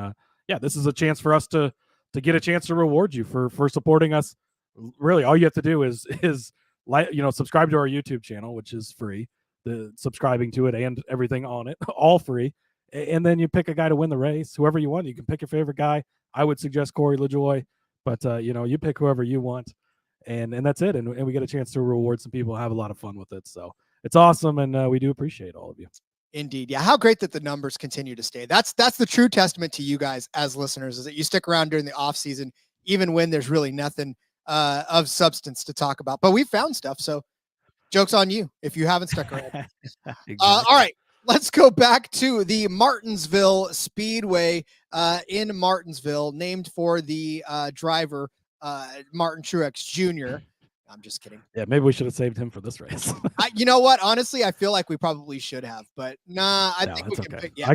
yeah, this is a chance for us to get a chance to reward you for supporting us. Really, all you have to do is like, subscribe to our YouTube channel, which is free. The subscribing to it and everything on it, all free. And then you pick a guy to win the race, whoever you want. You can pick your favorite guy. I would suggest Corey LaJoie, but you pick whoever you want, and that's it. And we get a chance to reward some people, have a lot of fun with it. So it's awesome, and we do appreciate all of you. Indeed. Yeah. How great that the numbers continue to stay. That's the true testament to you guys as listeners, is that you stick around during the off season, even when there's really nothing of substance to talk about. But we found stuff. So joke's on you if you haven't stuck around. Exactly. All right. Let's go back to the Martinsville Speedway in Martinsville, named for the driver, Martin Truex Jr. I'm just kidding. Yeah, maybe we should have saved him for this race. You know what? Honestly, I feel like we probably should have, but nah, I think we can pick. Yeah.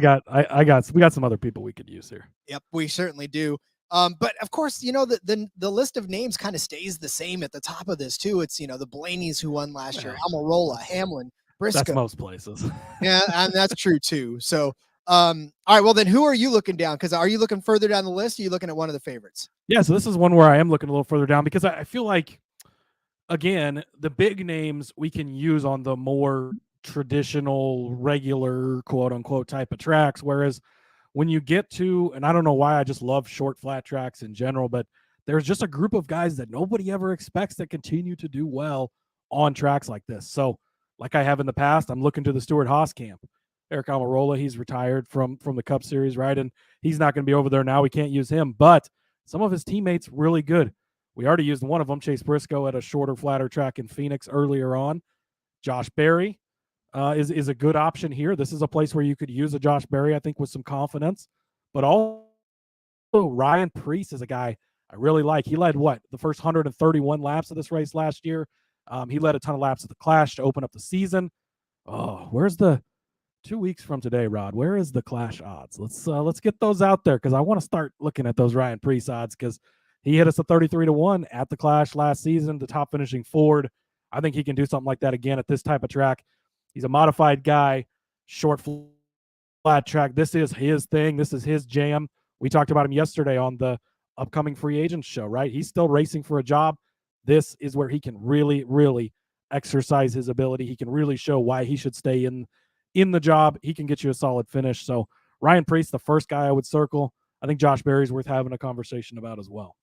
we got some other people we could use here. Yep, we certainly do. But of course, the list of names kind of stays the same at the top of this too. It's, the Blaney's who won last year, Almirola, Hamlin, Briscoe. That's most places. Yeah, and that's true too. So, all right, well then who are you looking down? Because are you looking further down the list? Or are you looking at one of the favorites? Yeah, so this is one where I am looking a little further down because I feel like, again, the big names we can use on the more traditional, regular, quote unquote type of tracks. Whereas when you get to, and I don't know why I just love short flat tracks in general, but there's just a group of guys that nobody ever expects that continue to do well on tracks like this. So like I have in the past, I'm looking to the Stewart-Haas camp. Eric Almirola, he's retired from the Cup Series, right? And he's not going to be over there now. We can't use him, but some of his teammates really good. We already used one of them, Chase Briscoe, at a shorter, flatter track in Phoenix earlier on. Josh Berry is a good option here. This is a place where you could use a Josh Berry, I think, with some confidence. But also Ryan Preece is a guy I really like. He led the first 131 laps of this race last year. He led a ton of laps at the Clash to open up the season. Oh, where's the 2 weeks from today, Rod? Where is the Clash odds? Let's get those out there because I want to start looking at those Ryan Preece odds because he hit us a 33-1 at the Clash last season, the top finishing Ford. I think he can do something like that again at this type of track. He's a modified guy, short flat track. This is his thing. This is his jam. We talked about him yesterday on the upcoming free agents show, right? He's still racing for a job. This is where he can really, really exercise his ability. He can really show why he should stay in the job. He can get you a solid finish. So Ryan Preece, the first guy I would circle. I think Josh Berry's worth having a conversation about as well.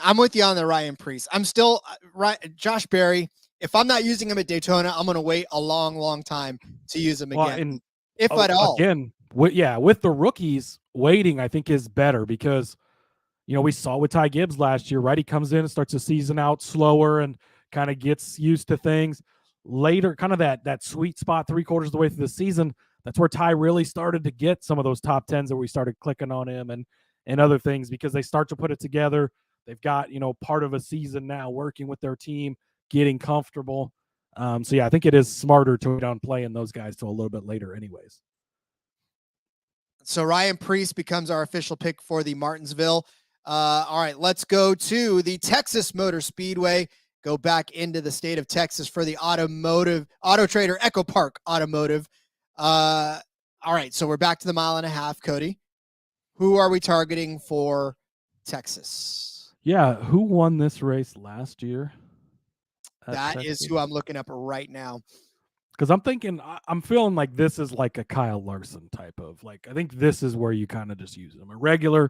I'm with you on the Ryan Preece. I'm still Josh Berry. If I'm not using him at Daytona, I'm going to wait a long, long time to use him again, if at all. Again, with the rookies, waiting I think is better because, we saw with Ty Gibbs last year, right? He comes in and starts the season out slower and kind of gets used to things. Later, kind of that sweet spot 3/4 of the way through the season, that's where Ty really started to get some of those top 10s that we started clicking on him and other things because they start to put it together. They've got, part of a season now working with their team, getting comfortable. So, yeah, I think it is smarter to go down playing those guys till a little bit later anyways. So Ryan Preece becomes our official pick for the Martinsville. All right, let's go to the Texas Motor Speedway. Go back into the state of Texas for the Auto Trader Echo Park Automotive. All right, so we're back to the 1.5 miles, Cody. Who are we targeting for Texas? Yeah, who won this race last year? That is who I'm looking up right now. Because I'm feeling like this is like a Kyle Larson type of, I think this is where you kind of just use him. A regular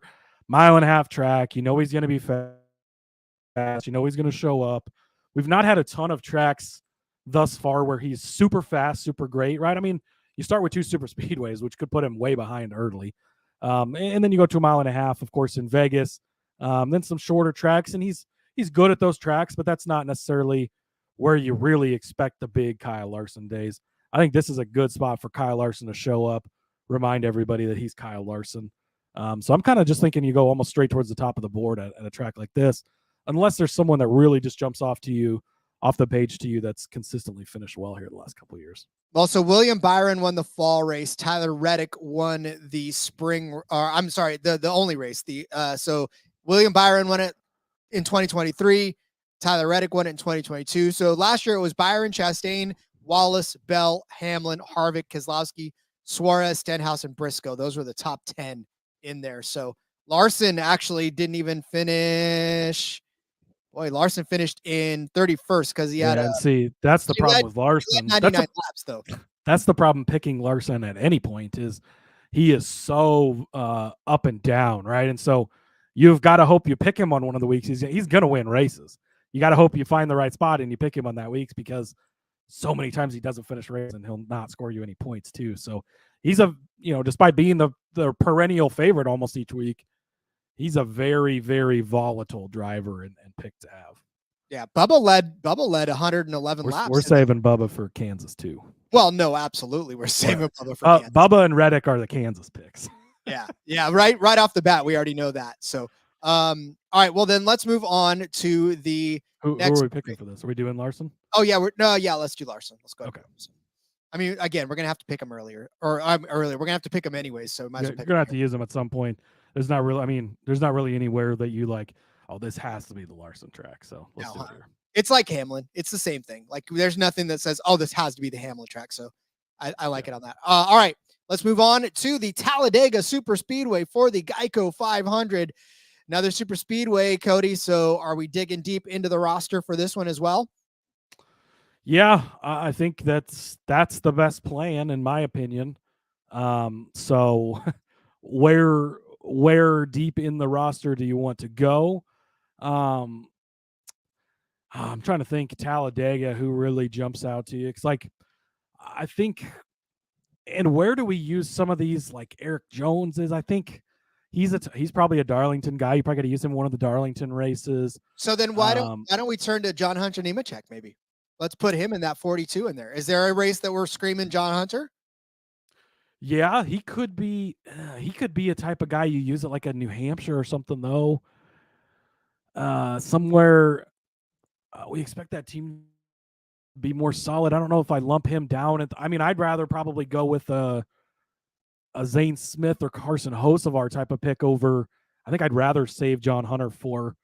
1.5 mile track. He's going to be fast. He's going to show up. We've not had a ton of tracks thus far where he's super fast, super great, right? I mean, you start with 2 super speedways, which could put him way behind early. And then you go to 1.5 miles, of course, in Vegas. Then some shorter tracks, and he's good at those tracks, but that's not necessarily where you really expect the big Kyle Larson days. I think this is a good spot for Kyle Larson to show up, remind everybody that he's Kyle Larson. So I'm kind of just thinking you go almost straight towards the top of the board at a track like this, unless there's someone that really just jumps off the page to you that's consistently finished well here the last couple of years. Well, so William Byron won the fall race. Tyler Reddick won the spring, the only race. So William Byron won it in 2023. Tyler Reddick won it in 2022. So last year it was Byron, Chastain, Wallace, Bell, Hamlin, Harvick, Keselowski, Suarez, Stenhouse, and Briscoe. Those were the top 10 in there. So Larson actually didn't even finish. Boy, Larson finished in 31st because he had that's the problem with Larson. 99 laps though. That's the problem picking Larson at any point is he is so up and down, right? And so you've got to hope you pick him on one of the weeks. He's going to win races. You got to hope you find the right spot and you pick him on that weeks because so many times he doesn't finish races and he'll not score you any points too. So he's despite being the perennial favorite almost each week, he's a very, very volatile driver and pick to have. Yeah, Bubba led 111 laps. We're saving Bubba for Kansas too. Well, no, absolutely. We're saving Bubba for Kansas. Bubba and Reddick are the Kansas picks. Yeah. Right off the bat, we already know that. So, all right. Well, then let's move on to the next. Who are we picking for this? Are we doing Larson? Oh yeah, let's do Larson. Let's go. Okay. I mean, again, we're gonna have to pick him earlier. We're gonna have to pick him anyways. So might as well you're gonna have to use him at some point. there's not really anywhere that you like, oh, this has to be the Larson track. So let's do it here. It's like Hamlin. It's the same thing. Like there's nothing that says, oh, this has to be the Hamlin track. So I like it on that. All right, let's move on to the Talladega Super Speedway for the Geico 500. Another super speedway, Cody. So are we digging deep into the roster for this one as well? Yeah, I think that's the best plan in my opinion. So where deep in the roster do you want to go? I'm trying to think Talladega, who really jumps out to you. It's like, I think, and where do we use some of these, like Eric Jones is, I think he's probably a Darlington guy. You probably got to use him in one of the Darlington races. So then why don't we turn to John Hunter Nemechek maybe? Let's put him in that 42 in there. Is there a race that we're screaming John Hunter? Yeah, he could be a type of guy you use at like a New Hampshire or something though. Somewhere we expect that team to be more solid. I don't know if I lump him down. I'd rather probably go with a Zane Smith or Carson Hocevar type of pick over. I think I'd rather save John Hunter for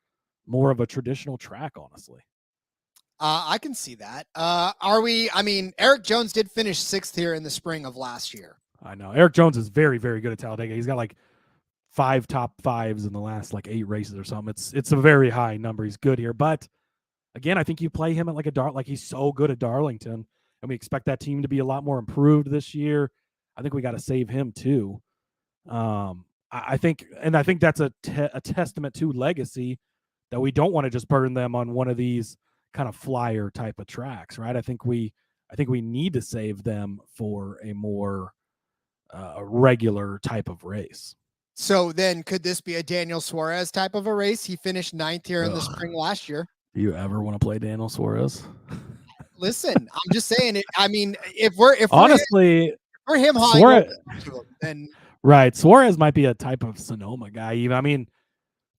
more of a traditional track, honestly. I can see that. Eric Jones did finish 6th here in the spring of last year. I know. Eric Jones is very, very good at Talladega. He's got like 5 top 5s in the last like 8 races or something. It's a very high number. He's good here. But again, I think you play him at like he's so good at Darlington, and we expect that team to be a lot more improved this year. I think we got to save him too. I think that's a testament to legacy, that we don't want to just burn them on one of these kind of flyer type of tracks, right? I think we need to save them for a more regular type of race. So then could this be a Daniel Suarez type of a race? He finished 9th here in the spring last year. Do you ever want to play Daniel Suarez? Listen, I'm just saying it. I mean, if we're him Suarez, then right. Suarez might be a type of Sonoma guy. Even,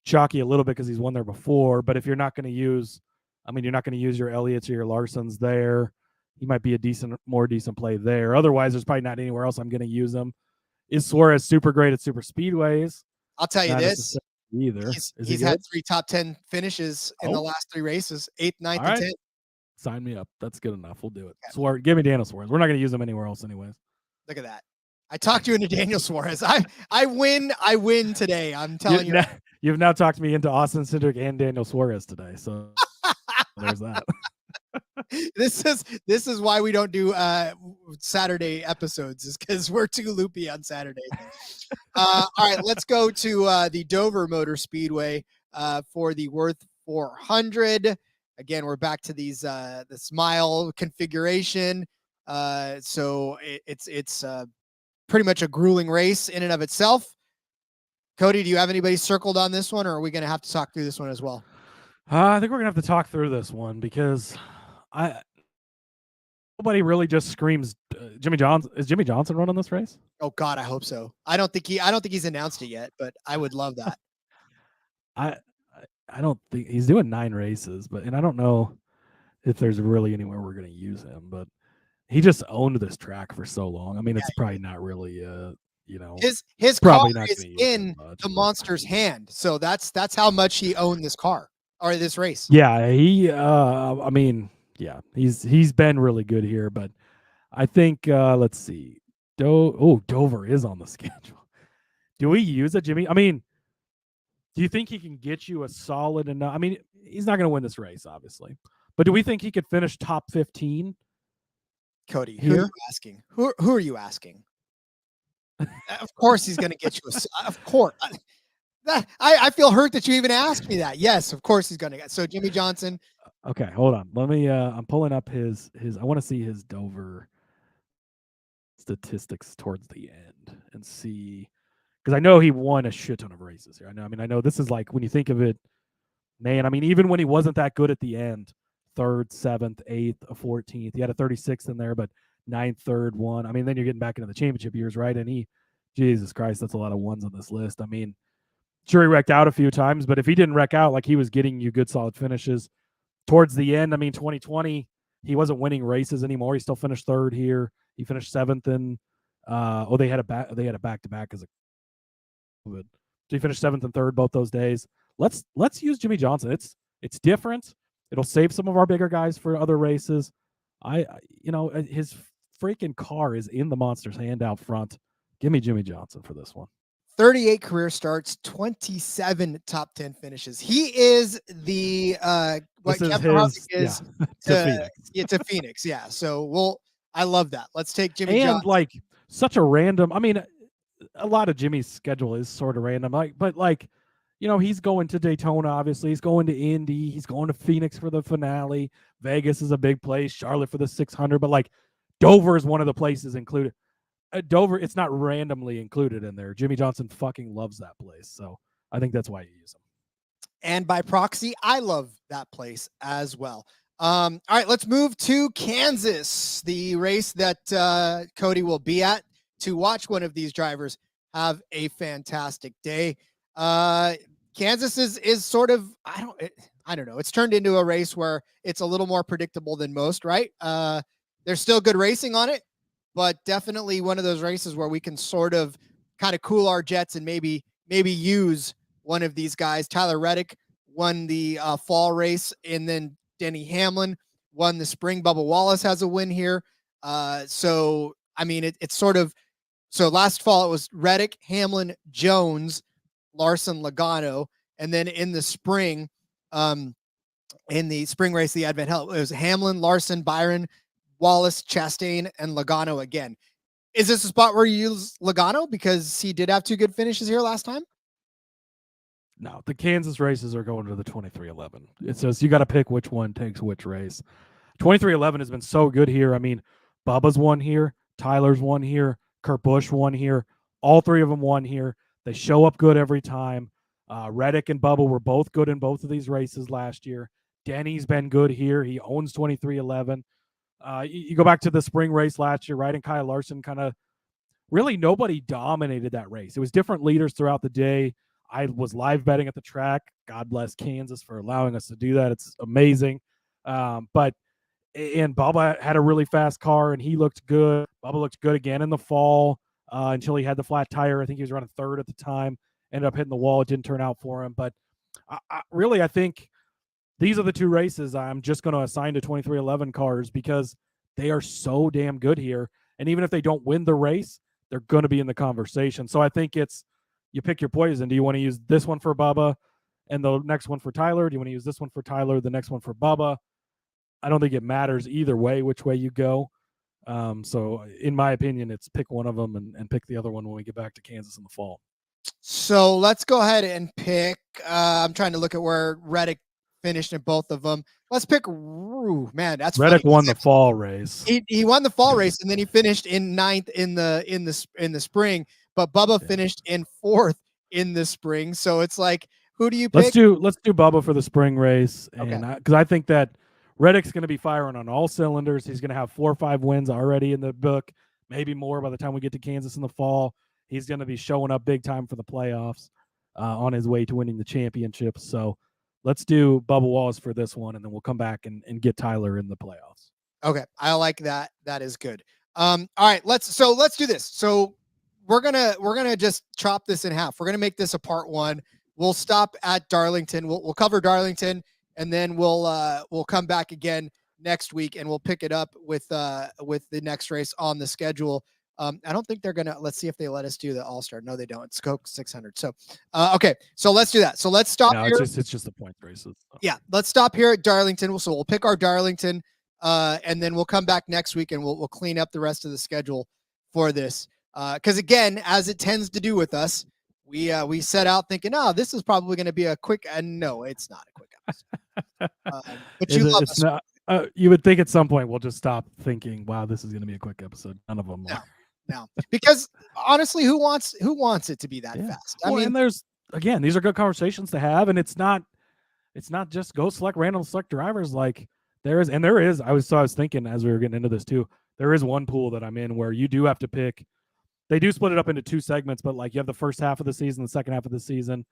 chalky a little bit because he's won there before, but if you're not going to use your Elliott's or your Larsons there, he might be a more decent play there. Otherwise, there's probably not anywhere else I'm going to use him. Is Suarez super great at super speedways? I'll tell you this. Either. He's had 3 top 10 finishes in the last 3 races, 8th, 9th, and 10th. Sign me up. That's good enough. We'll do it. Okay. Suarez, give me Daniel Suarez. We're not going to use him anywhere else anyways. Look at that. I talked you into Daniel Suarez. I win today. I'm telling you. You've now talked me into Austin Cindric and Daniel Suarez today. So there's that. This is why we don't do Saturday episodes, is because we're too loopy on Saturday. All right, let's go to the Dover Motor Speedway for the Worth 400. Again, we're back to these the smile configuration. So it's pretty much a grueling race in and of itself. Cody, do you have anybody circled on this one, or are we going to have to talk through this one as well? I think we're going to have to talk through this one because nobody really just screams Jimmie Johnson. Is Jimmie Johnson running this race? Oh God, I hope so. I don't think he's announced it yet, but I would love that. I don't think he's doing 9 races, and I don't know if there's really anywhere we're going to use him, but he just owned this track for so long. It's probably not really his car is in the monster's hand. So that's how much he owned this car or this race. Yeah, he's been really good here, but I think let's see. Dover is on the schedule. Do we use a Jimmie? Do you think he can get you a solid enough? He's not going to win this race, obviously, but do we think he could finish top 15? Cody, who are you asking? Who are you asking? Of course he's going to get you of course. I feel hurt that you even asked me that. Yes, of course he's going to get. So Jimmie Johnson. Okay, hold on. Let me I'm pulling up his I want to see his Dover statistics towards the end and see, because I know he won a shit ton of races here. I know this is like, when you think of it, man, even when he wasn't that good at the end, 3rd, 7th, 8th, 14th, he had a 36th in there, but 9th, 3rd, 1. Then you're getting back into the championship years, right? And Jesus Christ, that's a lot of ones on this list. Sure, he wrecked out a few times, but if he didn't wreck out, like, he was getting you good solid finishes towards the end. 2020, he wasn't winning races anymore. He still finished 3rd here. He finished 7th in they had a back to back as a COVID. So he finished 7th and 3rd both those days. Let's use Jimmie Johnson. It's different. It'll save some of our bigger guys for other races. His freaking car is in the monster's hand out front. Give me Jimmie Johnson for this one. 38 career starts, 27 top 10 finishes. He is the what Kevin Harvick is to Phoenix. To Phoenix. Yeah. So I love that. Let's take Jimmie and Johnson. Like such a random. I mean, a lot of Jimmy's schedule is sort of random. He's going to Daytona. Obviously, he's going to Indy. He's going to Phoenix for the finale. Vegas is a big place. Charlotte for the 600. But Dover is one of the places included. Dover, it's not randomly included in there. Jimmie Johnson fucking loves that place. So I think that's why you use him. And by proxy, I love that place as well. All right, let's move to Kansas, the race that Cody will be at to watch one of these drivers have a fantastic day. Kansas is sort of, I don't know. It's turned into a race where it's a little more predictable than most, right? There's still good racing on it, but definitely one of those races where we can sort of kind of cool our jets and maybe use one of these guys. Tyler Reddick won the fall race, and then Denny Hamlin won the spring. Bubba Wallace has a win here. So, I mean, it's sort of, so last fall it was Reddick, Hamlin, Jones, Larson, Logano, and then in the spring, in the spring race, the Advent Hell, it was Hamlin, Larson, Byron, Wallace, Chastain, and Logano again. Is this a spot where you use Logano because he did have 2 good finishes here last time? No, the Kansas races are going to the 2311. It says you got to pick which one takes which race. 2311 has been so good here. I mean, Bubba's won here, Tyler's won here, Kurt Busch won here. All 3 of them won here. They show up good every time. Reddick and Bubba were both good in both of these races last year. Denny's been good here. He owns 2311. You go back to the spring race last year, right? And Kyle Larson really nobody dominated that race. It was different leaders throughout the day. I was live betting at the track. God bless Kansas for allowing us to do that. It's amazing. But Bubba had a really fast car and he looked good. Bubba looked good again in the fall until he had the flat tire. I think he was running 3rd at the time. Ended up hitting the wall. It didn't turn out for him. But I think these are the 2 races I'm just going to assign to 2311 cars because they are so damn good here. And even if they don't win the race, they're going to be in the conversation. So I think you pick your poison. Do you want to use this one for Bubba and the next one for Tyler? Do you want to use this one for Tyler, the next one for Bubba? I don't think it matters either way, which way you go. So in my opinion, it's pick one of them and pick the other one when we get back to Kansas in the fall. So let's go ahead and pick. I'm trying to look at where Reddick finished in both of them. Let's pick. Man, that's Reddick funny. won the fall race. He won the fall race, and then he finished in 9th in the spring. But Bubba finished in 4th in the spring. So it's like, who do you pick? Let's do Bubba for the spring race, and because I think that Reddick's going to be firing on all cylinders. He's going to have 4 or 5 wins already in the book, maybe more by the time we get to Kansas in the fall. He's going to be showing up big time for the playoffs on his way to winning the championship. So let's do Bubba Wallace for this one, and then we'll come back and get Tyler in the playoffs. Okay, I like that. That is good. All right, let's do this. So we're gonna just chop this in half. We're gonna make this a part 1. We'll stop at Darlington. We'll cover Darlington, and then we'll come back again next week, and we'll pick it up with the next race on the schedule. I don't think they're gonna. Let's see if they let us do the All-Star. No, they don't. It's Coke 600. So, okay. So let's do that. So let's stop here. It's just the point races. So. Yeah, let's stop here at Darlington. So we'll pick our Darlington, and then we'll come back next week and we'll clean up the rest of the schedule for this. Because again, as it tends to do with us, we set out thinking, this is probably going to be a quick. And no, it's not a quick episode. But you love us. You would think at some point we'll just stop thinking, wow, this is going to be a quick episode. None of them. No, because honestly, who wants it to be that fast? I mean, and these are good conversations to have, and it's not just go select random select drivers. Like there is. I was thinking as we were getting into this too. There is one pool that I'm in where you do have to pick. They do split it up into 2 segments, but like you have the first half of the season, the second half of the season,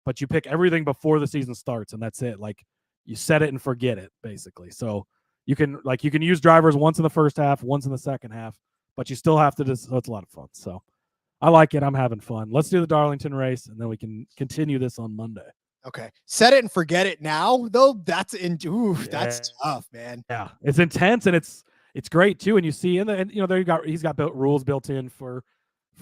but you pick everything before the season starts, and that's it. Like you set it and forget it, basically. So you can use drivers once in the first half, once in the second half. But you still have to so it's a lot of fun. So I like it. I'm having fun. Let's do the Darlington race, and then we can continue this on Monday. Okay. Set it and forget it now, though. That's tough, man. Yeah, it's intense and it's great too. And you see, and there he's got rules built in for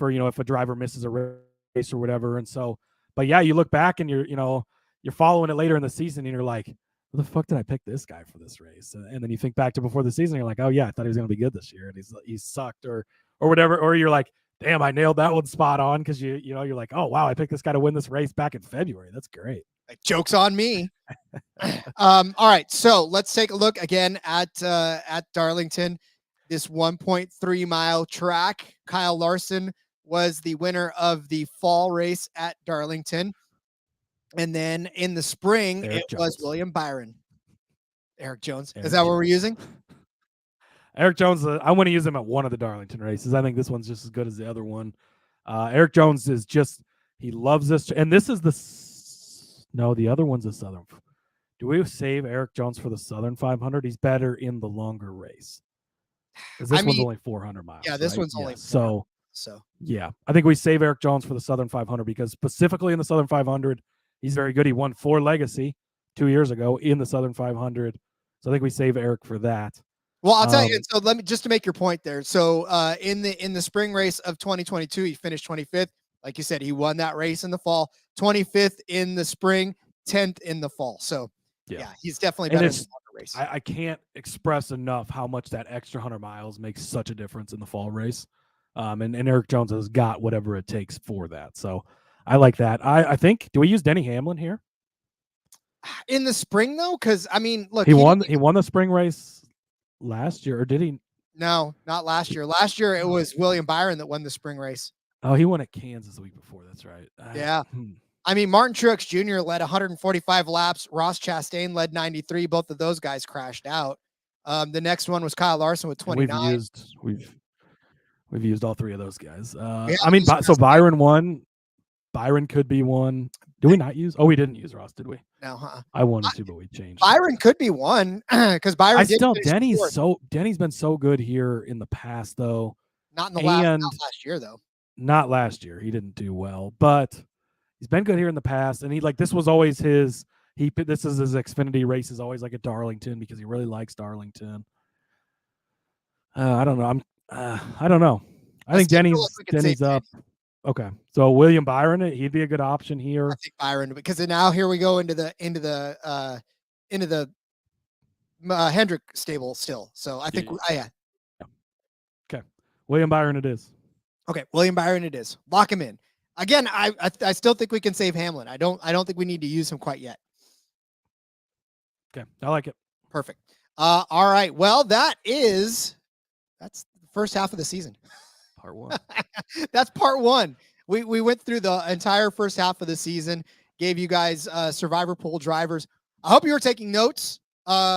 if a driver misses a race or whatever. And so, but yeah, you look back and you're following it later in the season, and you're like, "What the fuck did I pick this guy for this race?" And then you think back to before the season, and you're like, "Oh yeah, I thought he was going to be good this year, and he's sucked," or whatever. Or you're like, "Damn, I nailed that one spot on," because you're like, "Oh wow, I picked this guy to win this race back in February. That's great." Like, joke's on me. All right, so let's take a look again at Darlington, this 1.3 mile track. Kyle Larson was the winner of the fall race at Darlington, and then in the spring was William Byron. Eric Jones. Is that what we're using? Eric Jones. I want to use him at one of the Darlington races. I think this one's just as good as the other one. Eric Jones is he loves this, and this is the other one's the Southern. Do we save Eric Jones for the Southern 500? He's better in the longer race. Because this one's only 400 miles. Yeah, this one's only 400. So yeah, I think we save Eric Jones for the Southern 500 because specifically in the Southern 500, he's very good. He won 4 Legacy 2 years ago in the Southern 500. So I think we save Eric for that. Well, I'll tell you. So let me just to make your point there. So in the spring race of 2022, he finished 25th. Like you said, he won that race in the fall. 25th in the spring, 10th in the fall. So yeah he's definitely better in the longer race. I can't express enough how much that extra 100 miles makes such a difference in the fall race. And Eric Jones has got whatever it takes for that. So I like that. I think, do we use Denny Hamlin here in the spring though? Because I mean, look, he won the spring race last year, or did he? No, not last year. Last year it was William Byron that won the spring race. Oh, he won at Kansas the week before. That's right. Yeah. I mean, Martin Truex Jr. led 145 laps. Ross Chastain led 93. Both of those guys crashed out. The next one was Kyle Larson with 29. We've used all 3 of those guys. I mean, so Byron won. Byron could be one. Do we not use? Oh, we didn't use Ross, did we? No, I wanted to, but we changed. Byron could be one because Byron. Denny's been so good here in the past, though. Not last year, though. Not last year. He didn't do well, but he's been good here in the past. And this was always his. This is his Xfinity race is always like at Darlington because he really likes Darlington. I don't know. I don't know. I think Denny's up. Okay, so William Byron, he'd be a good option here. I think Byron, because now here we go into the Hendrick stable still. So I think yeah. Okay, William Byron it is. Okay, William Byron it is. Lock him in. Again, I still think we can save Hamlin. I don't think we need to use him quite yet. Okay, I like it. Perfect. All right. Well, that's the first half of the season. Part 1. That's part 1. We went through the entire first half of the season, gave you guys Survivor Pool drivers. I hope you were taking notes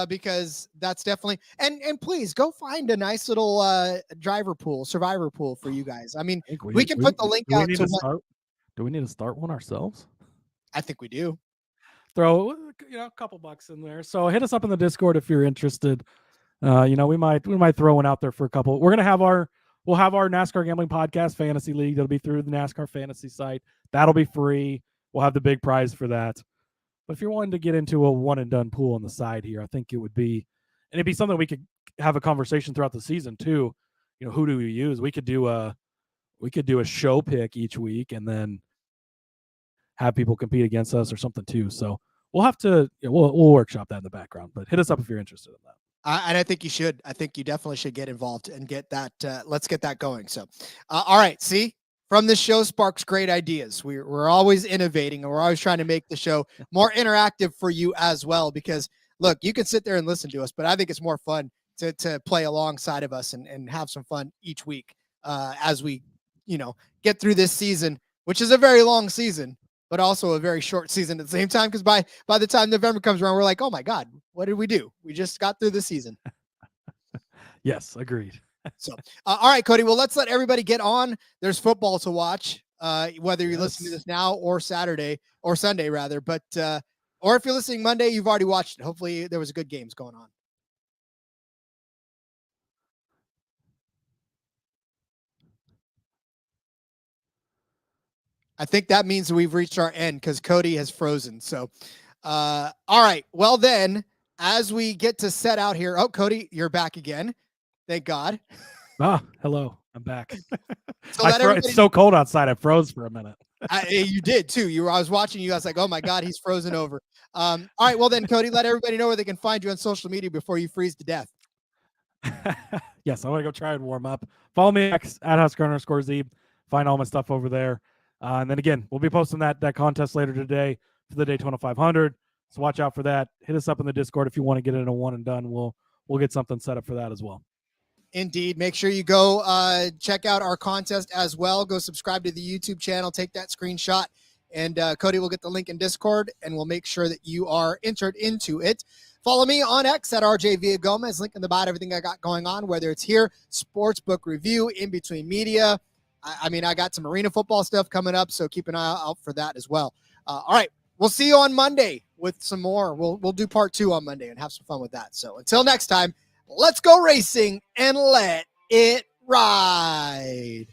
because that's definitely and please go find a nice little Survivor Pool for you guys. I mean, we can put the link out to do we need to start one ourselves? I think we do. Throw a couple bucks in there. So hit us up in the Discord if you're interested. We might throw one out there for a couple. We'll have our NASCAR Gambling Podcast Fantasy League. That'll be through the NASCAR Fantasy site. That'll be free. We'll have the big prize for that. But if you're wanting to get into a one and done pool on the side here, I think it'd be something we could have a conversation throughout the season too. Who do we use? We could do a show pick each week and then have people compete against us or something too. So we'll have to we'll workshop that in the background. But hit us up if you're interested in that. And I think you should. I think you definitely should get involved and get that. Let's get that going. So, all right. See, from this show sparks great ideas. We're always innovating and we're always trying to make the show more interactive for you as well. Because look, you can sit there and listen to us, but I think it's more fun to play alongside of us and have some fun each week as we, get through this season, which is a very long season, but also a very short season at the same time. Because by the time November comes around, we're like, oh my God, what did we do? We just got through the season. Yes, agreed. So, all right, Cody. Well, let's let everybody get on. There's football to watch, whether you're listening to this now or Saturday or Sunday rather. But or if you're listening Monday, you've already watched it. Hopefully, there was good games going on. I think that means we've reached our end because Cody has frozen. So, all right. Well, then, as we get to set out here. Oh, Cody, you're back again. Thank God. Hello. I'm back. So it's so cold outside. I froze for a minute. You did too. I was watching you. I was like, oh my God, he's frozen over. All right. Well, then, Cody, let everybody know where they can find you on social media before you freeze to death. Yes, I want to go try and warm up. Follow me at @Husker_Zeeb. Find all my stuff over there. And then again, we'll be posting that contest later today for the Daytona 500. So watch out for that. Hit us up in the Discord if you want to get it in a one and done. We'll get something set up for that as well. Indeed. Make sure you go check out our contest as well. Go subscribe to the YouTube channel. Take that screenshot. And Cody will get the link in Discord, and we'll make sure that you are entered into it. Follow me on X at RJ Villagomez. Link in the bio, everything I got going on, whether it's here, sportsbook review, in between media. I mean, I got some arena football stuff coming up, so keep an eye out for that as well. All right. We'll see you on Monday with some more. We'll do part 2 on Monday and have some fun with that. So until next time, let's go racing and let it ride.